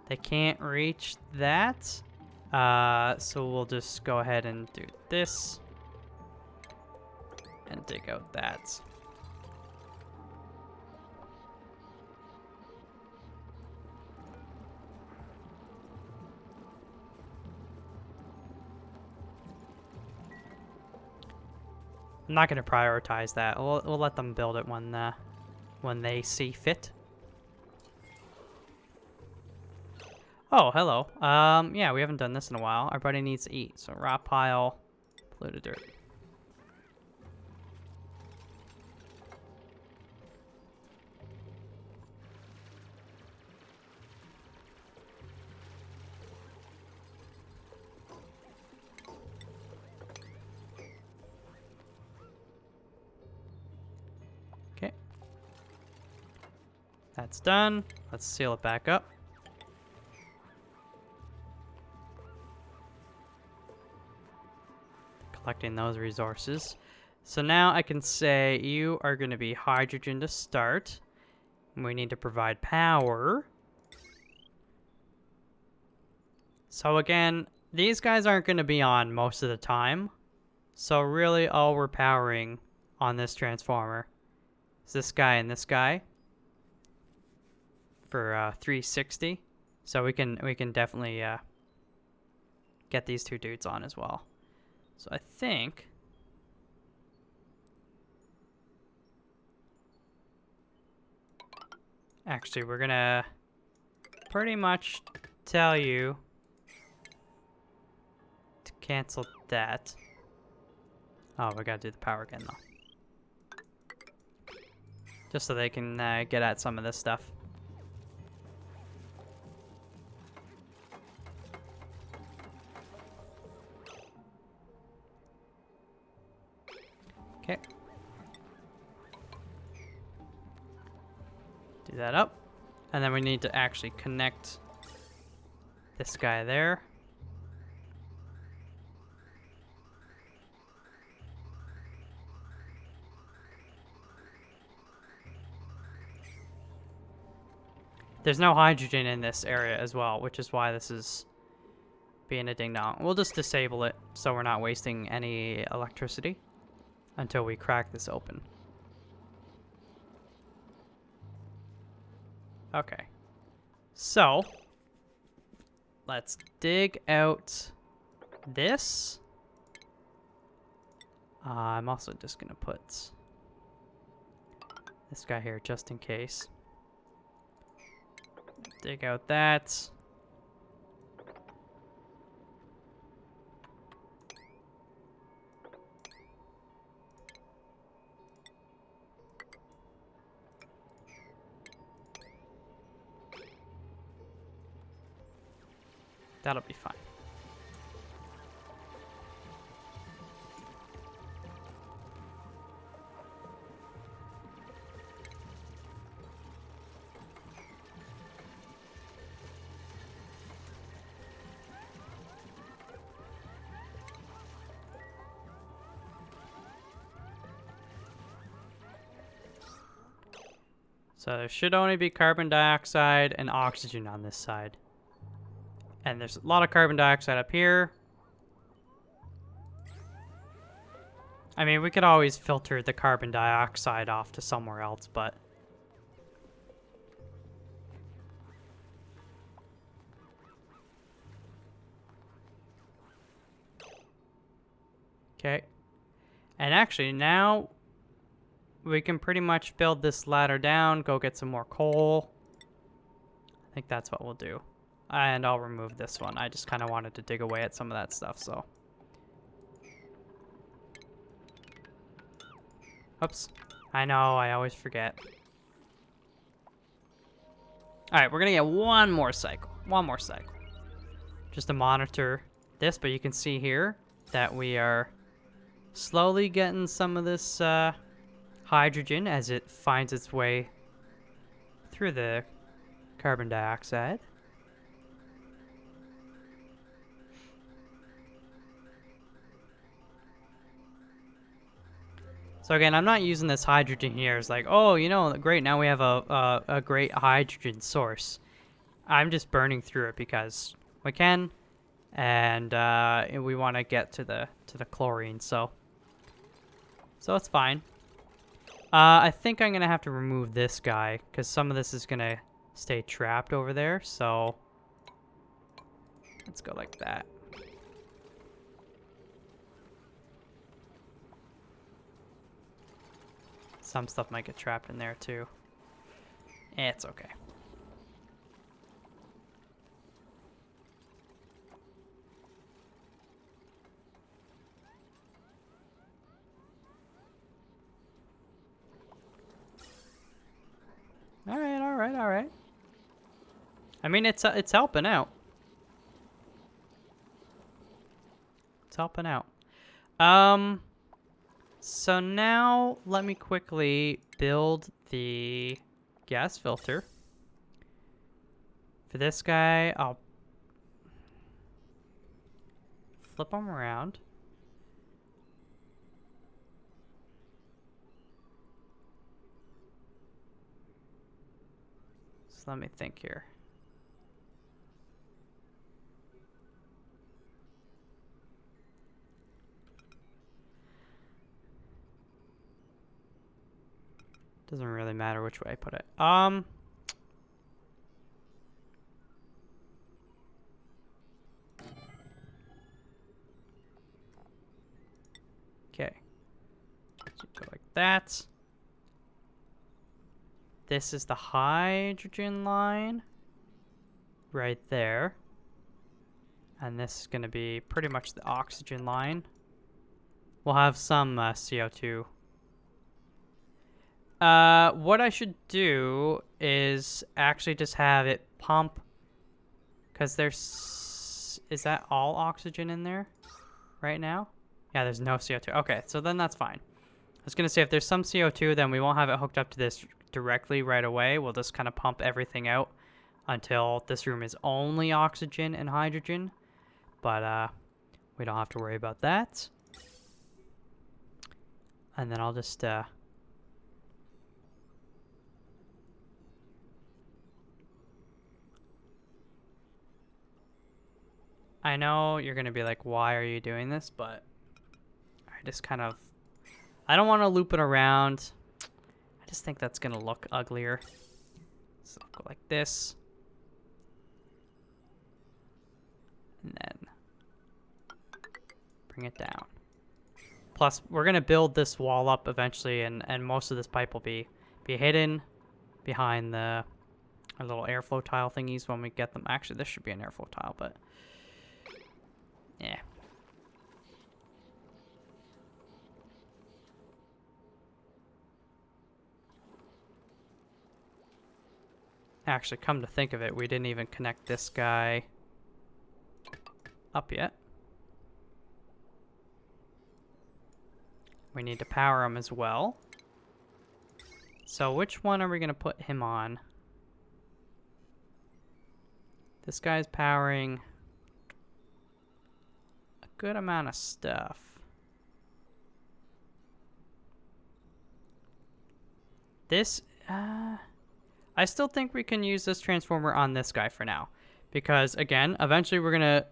They can't reach that, so we'll just go ahead and do this and dig out that. I'm not going to prioritize that. We'll let them build it when they see fit. Oh, hello. Yeah, we haven't done this in a while. Our buddy needs to eat. So raw pile, polluted dirt. Okay. That's done. Let's seal it back up. Collecting those resources. So now I can say you are going to be hydrogen to start. We need to provide power. So again, these guys aren't going to be on most of the time. So really all we're powering on this transformer is this guy and this guy for 360. So we can definitely get these two dudes on as well. So I think actually we're gonna pretty much tell you to cancel that. Oh, we gotta do the power again though. Just so they can get at some of this stuff. Okay. Do that up. And then we need to actually connect this guy there. There's no hydrogen in this area as well, which is why this is being a ding-dong. We'll just disable it so we're not wasting any electricity until we crack this open. Okay. So, let's dig out this. I'm also just going to put this guy here just in case. Dig out that. That'll be fine. So there should only be carbon dioxide and oxygen on this side. And there's a lot of carbon dioxide up here. I mean, we could always filter the carbon dioxide off to somewhere else, but... Okay. And actually, now we can pretty much build this ladder down, go get some more coal. I think that's what we'll do. And I'll remove this one. I just kind of wanted to dig away at some of that stuff, so. Oops. I know, I always forget. Alright, we're gonna get one more cycle. One more cycle. Just to monitor this, but you can see here that we are slowly getting some of this hydrogen as it finds its way through the carbon dioxide. So again, I'm not using this hydrogen here as like, oh, you know, great, now we have a great hydrogen source. I'm just burning through it because we can, and we want to get to the chlorine, so it's fine. I think I'm gonna have to remove this guy because some of this is gonna stay trapped over there. So let's go like that. Some stuff might get trapped in there too. It's okay. All right, all right, all right. I mean, it's helping out. It's helping out. So now let me quickly build the gas filter. For this guy, I'll flip him around. So let me think here. Doesn't really matter which way I put it. Okay. So go like that. This is the hydrogen line right there. And this is going to be pretty much the oxygen line. We'll have some CO2. What I should do is actually just have it pump, because there's... Is that all oxygen in there right now? Yeah, there's no CO2. Okay, so then that's fine. I was going to say if there's some CO2, then we won't have it hooked up to this directly right away. We'll just kind of pump everything out until this room is only oxygen and hydrogen. But we don't have to worry about that. And then I'll just... I know you're going to be like, why are you doing this? But I just kind of... I don't want to loop it around. I just think that's going to look uglier. So I'll go like this. And then bring it down. Plus, we're going to build this wall up eventually, and most of this pipe will be hidden behind the our little airflow tile thingies when we get them. Actually, this should be an airflow tile, but yeah. Actually, come to think of it, we didn't even connect this guy up yet. We need to power him as well. So which one are we going to put him on? This guy's powering a good amount of stuff. This, I still think we can use this transformer on this guy for now. Because, again, eventually we're going to...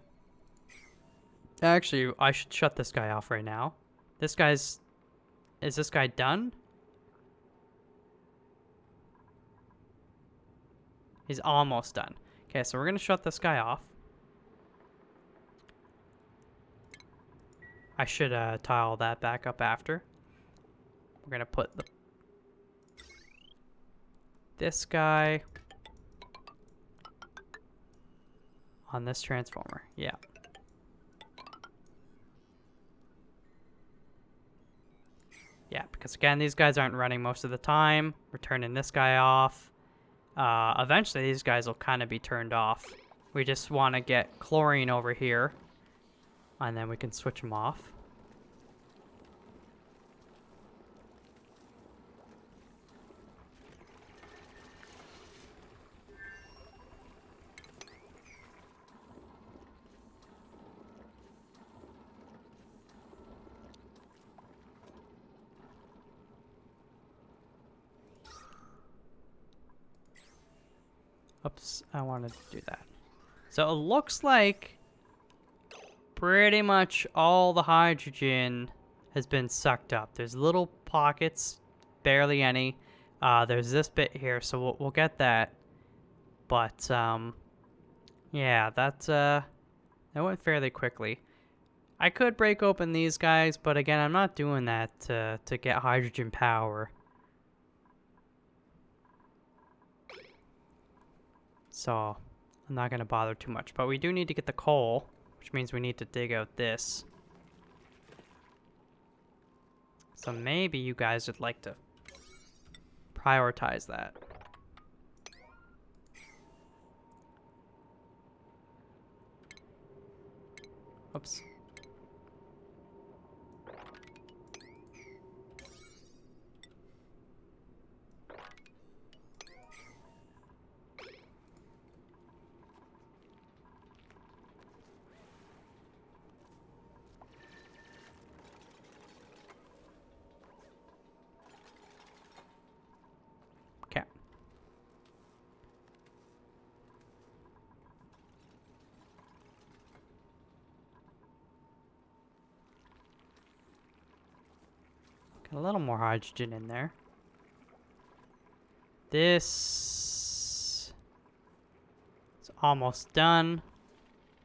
Actually, I should shut this guy off right now. This guy's... Is this guy done? He's almost done. Okay, so we're going to shut this guy off. I should tile that back up after. We're going to put this guy on this transformer. Yeah. Yeah, because again, these guys aren't running most of the time. We're turning this guy off. Eventually, these guys will kind of be turned off. We just want to get chlorine over here, and then we can switch them off. Oops, I wanted to do that. So it looks like pretty much all the hydrogen has been sucked up. There's little pockets, barely any. There's this bit here, so we'll get that. But yeah, that went fairly quickly. I could break open these guys, but again, I'm not doing that to get hydrogen power. So I'm not going to bother too much. But we do need to get the coal, which means we need to dig out this. So maybe you guys would like to prioritize that. Oops. Okay. Got a little more hydrogen in there. This is almost done.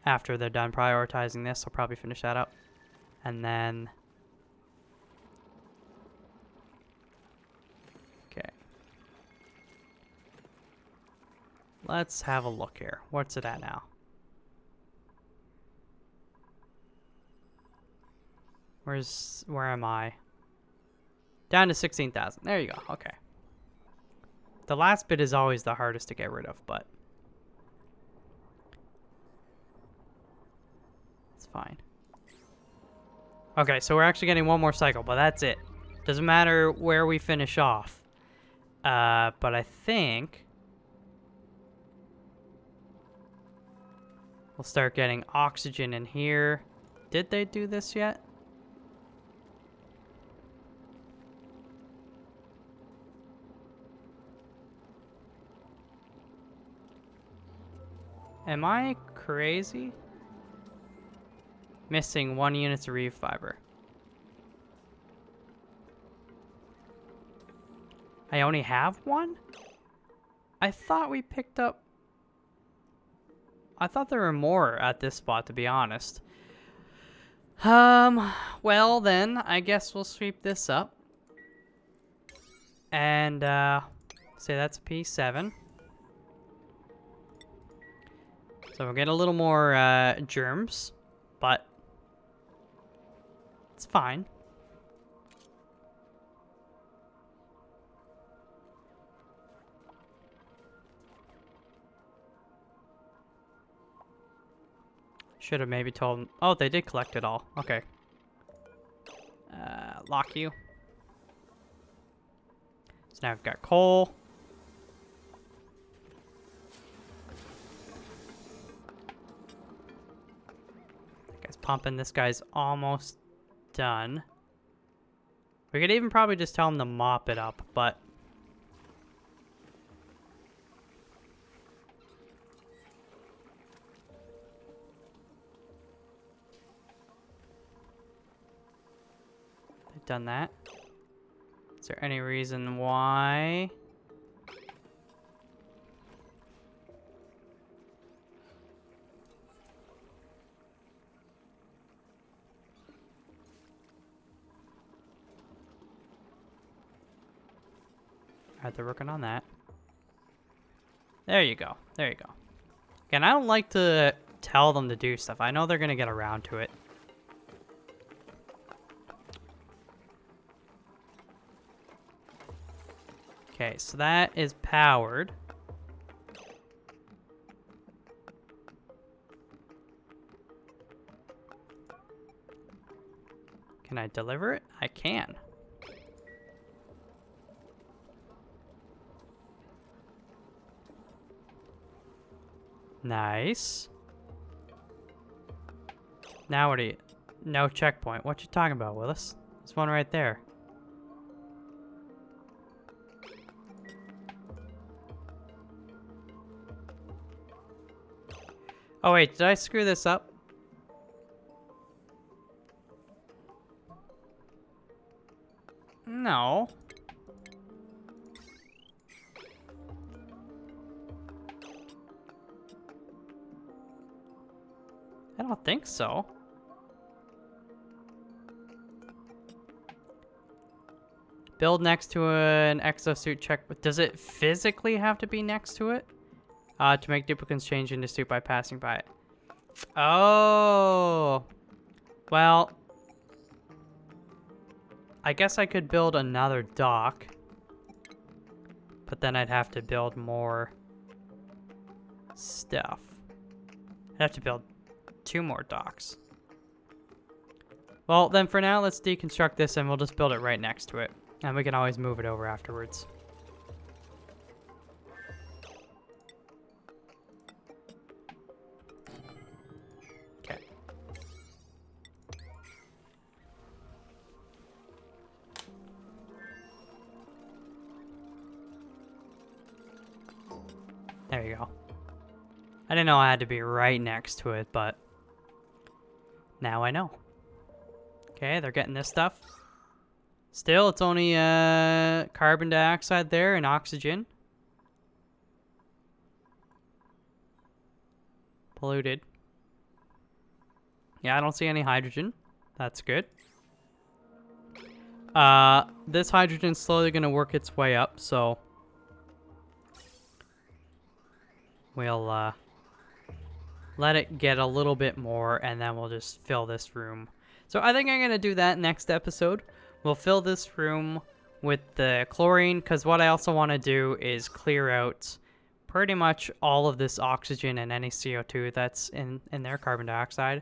After they're done prioritizing this, I'll probably finish that up. And then... Okay. Let's have a look here. What's it at now? Where am I? Down to 16,000. There you go. Okay. The last bit is always the hardest to get rid of, but it's fine. Okay, so we're actually getting one more cycle, but that's it. Doesn't matter where we finish off. But I think we'll start getting oxygen in here. Did they do this yet? Am I crazy? Missing 1 unit of reef fiber. I only have 1? I thought we picked up... I thought there were more at this spot, to be honest. Well then, I guess we'll sweep this up. And, say that's a P7. So we'll get a little more, germs, but it's fine. Should have maybe told them. Oh, they did collect it all. Okay. Lock you. So now we've got coal. Pumping. This guy's almost done. We could even probably just tell him to mop it up, but they've done that. Is there any reason why? Alright, they're working on that. There you go. There you go. Again, I don't like to tell them to do stuff. I know they're going to get around to it. Okay, so that is powered. Can I deliver it? I can. Nice. Now what do you... No checkpoint. What you talking about, Willis? There's one right there. Oh wait, did I screw this up? No. I don't think so. Build next to an exosuit check. Does it physically have to be next to it? To make duplicates change into suit by passing by it. Oh. Well. I guess I could build another dock. But then I'd have to build more stuff. I'd have to build 2 more docks. Well, then for now, let's deconstruct this and we'll just build it right next to it. And we can always move it over afterwards. Okay. There you go. I didn't know I had to be right next to it, but now I know. Okay, they're getting this stuff. Still, it's only carbon dioxide there and oxygen. Polluted. Yeah, I don't see any hydrogen. That's good. This hydrogen's slowly going to work its way up, so we'll let it get a little bit more, and then we'll just fill this room. So I think I'm going to do that next episode. We'll fill this room with the chlorine, because what I also want to do is clear out pretty much all of this oxygen and any CO2 that's in their carbon dioxide.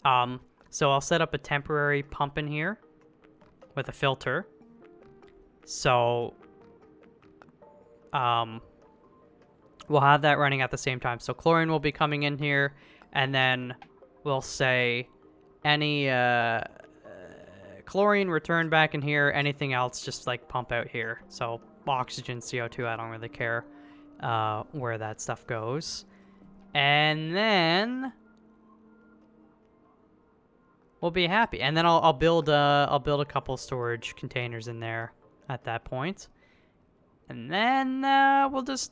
So I'll set up a temporary pump in here with a filter. So we'll have that running at the same time. So chlorine will be coming in here, and then we'll say any chlorine return back in here, anything else just like pump out here. So oxygen, CO2, I don't really care where that stuff goes. And then we'll be happy. And then I'll build a couple storage containers in there at that point. And then we'll just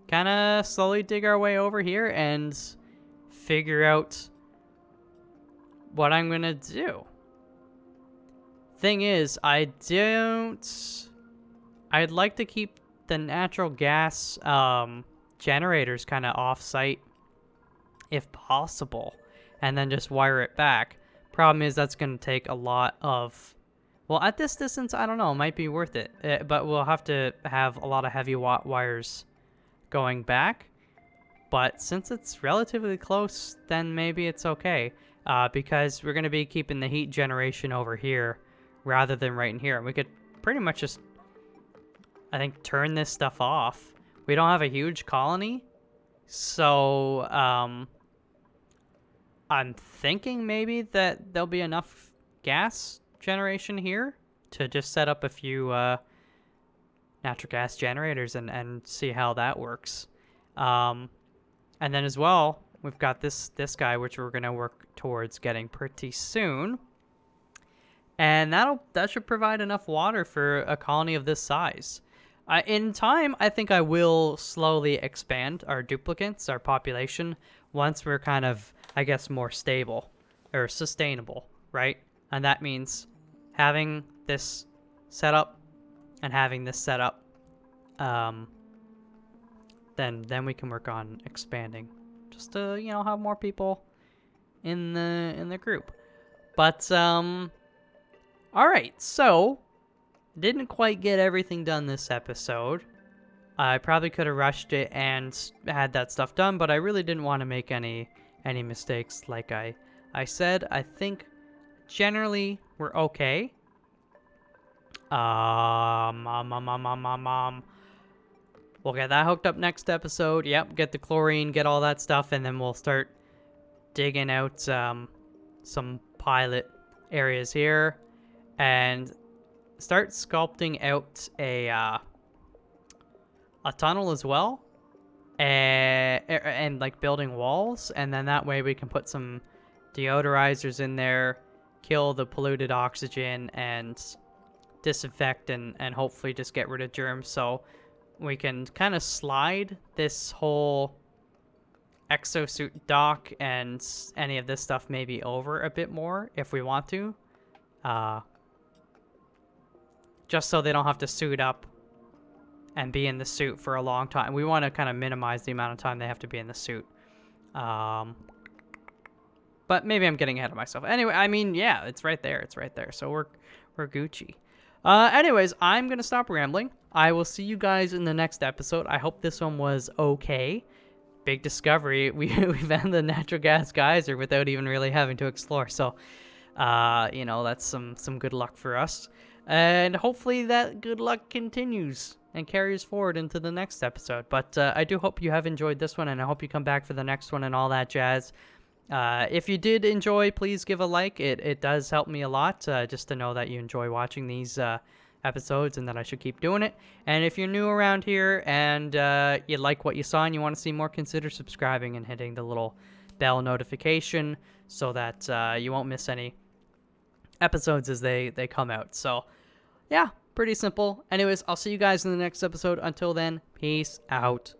kind of slowly dig our way over here and figure out what I'm gonna do. Thing is, I'd like to keep the natural gas generators kind of off-site if possible, and then just wire it back. Problem is, that's going to take a lot of... Well, at this distance, I don't know, it might be worth it, but we'll have to have a lot of heavy wires going back. But since it's relatively close, then maybe it's okay, because we're going to be keeping the heat generation over here rather than right in here. And we could pretty much just, I think, turn this stuff off. We don't have a huge colony, so I'm thinking maybe that there'll be enough gas generation here to just set up a few natural gas generators and see how that works. And then as well, we've got this guy, which we're going to work towards getting pretty soon. And that should provide enough water for a colony of this size. In time, I think I will slowly expand our duplicates, our population, once we're kind of, I guess, more stable or sustainable, right? And that means having this set up and having this set up. Then we can work on expanding, just to, you know, have more people in the group. But all right, so didn't quite get everything done this episode. I probably could have rushed it and had that stuff done, but I really didn't want to make any mistakes. Like I said, I think generally we're okay. We'll get that hooked up next episode. Yep, get the chlorine, get all that stuff, and then we'll start digging out some pilot areas here and start sculpting out a tunnel as well, and like building walls, and then that way we can put some deodorizers in there, kill the polluted oxygen, and disinfect and hopefully just get rid of germs, so we can kind of slide this whole exosuit dock and any of this stuff maybe over a bit more if we want to, just so they don't have to suit up and be in the suit for a long time. We want to kind of minimize the amount of time they have to be in the suit. But maybe I'm getting ahead of myself. Anyway, I mean, yeah, it's right there. It's right there. So we're Gucci. Anyways, I'm going to stop rambling. I will see you guys in the next episode. I hope this one was okay. Big discovery. We found the natural gas geyser without even really having to explore. So, you know, that's some good luck for us. And hopefully that good luck continues and carries forward into the next episode. But I do hope you have enjoyed this one, and I hope you come back for the next one and all that jazz. If you did enjoy, please give a like. It does help me a lot, just to know that you enjoy watching these episodes and that I should keep doing it. And if you're new around here and you like what you saw and you want to see more, consider subscribing and hitting the little bell notification so that you won't miss any episodes as they come out. So yeah, pretty simple. Anyways, I'll see you guys in the next episode. Until then, peace out.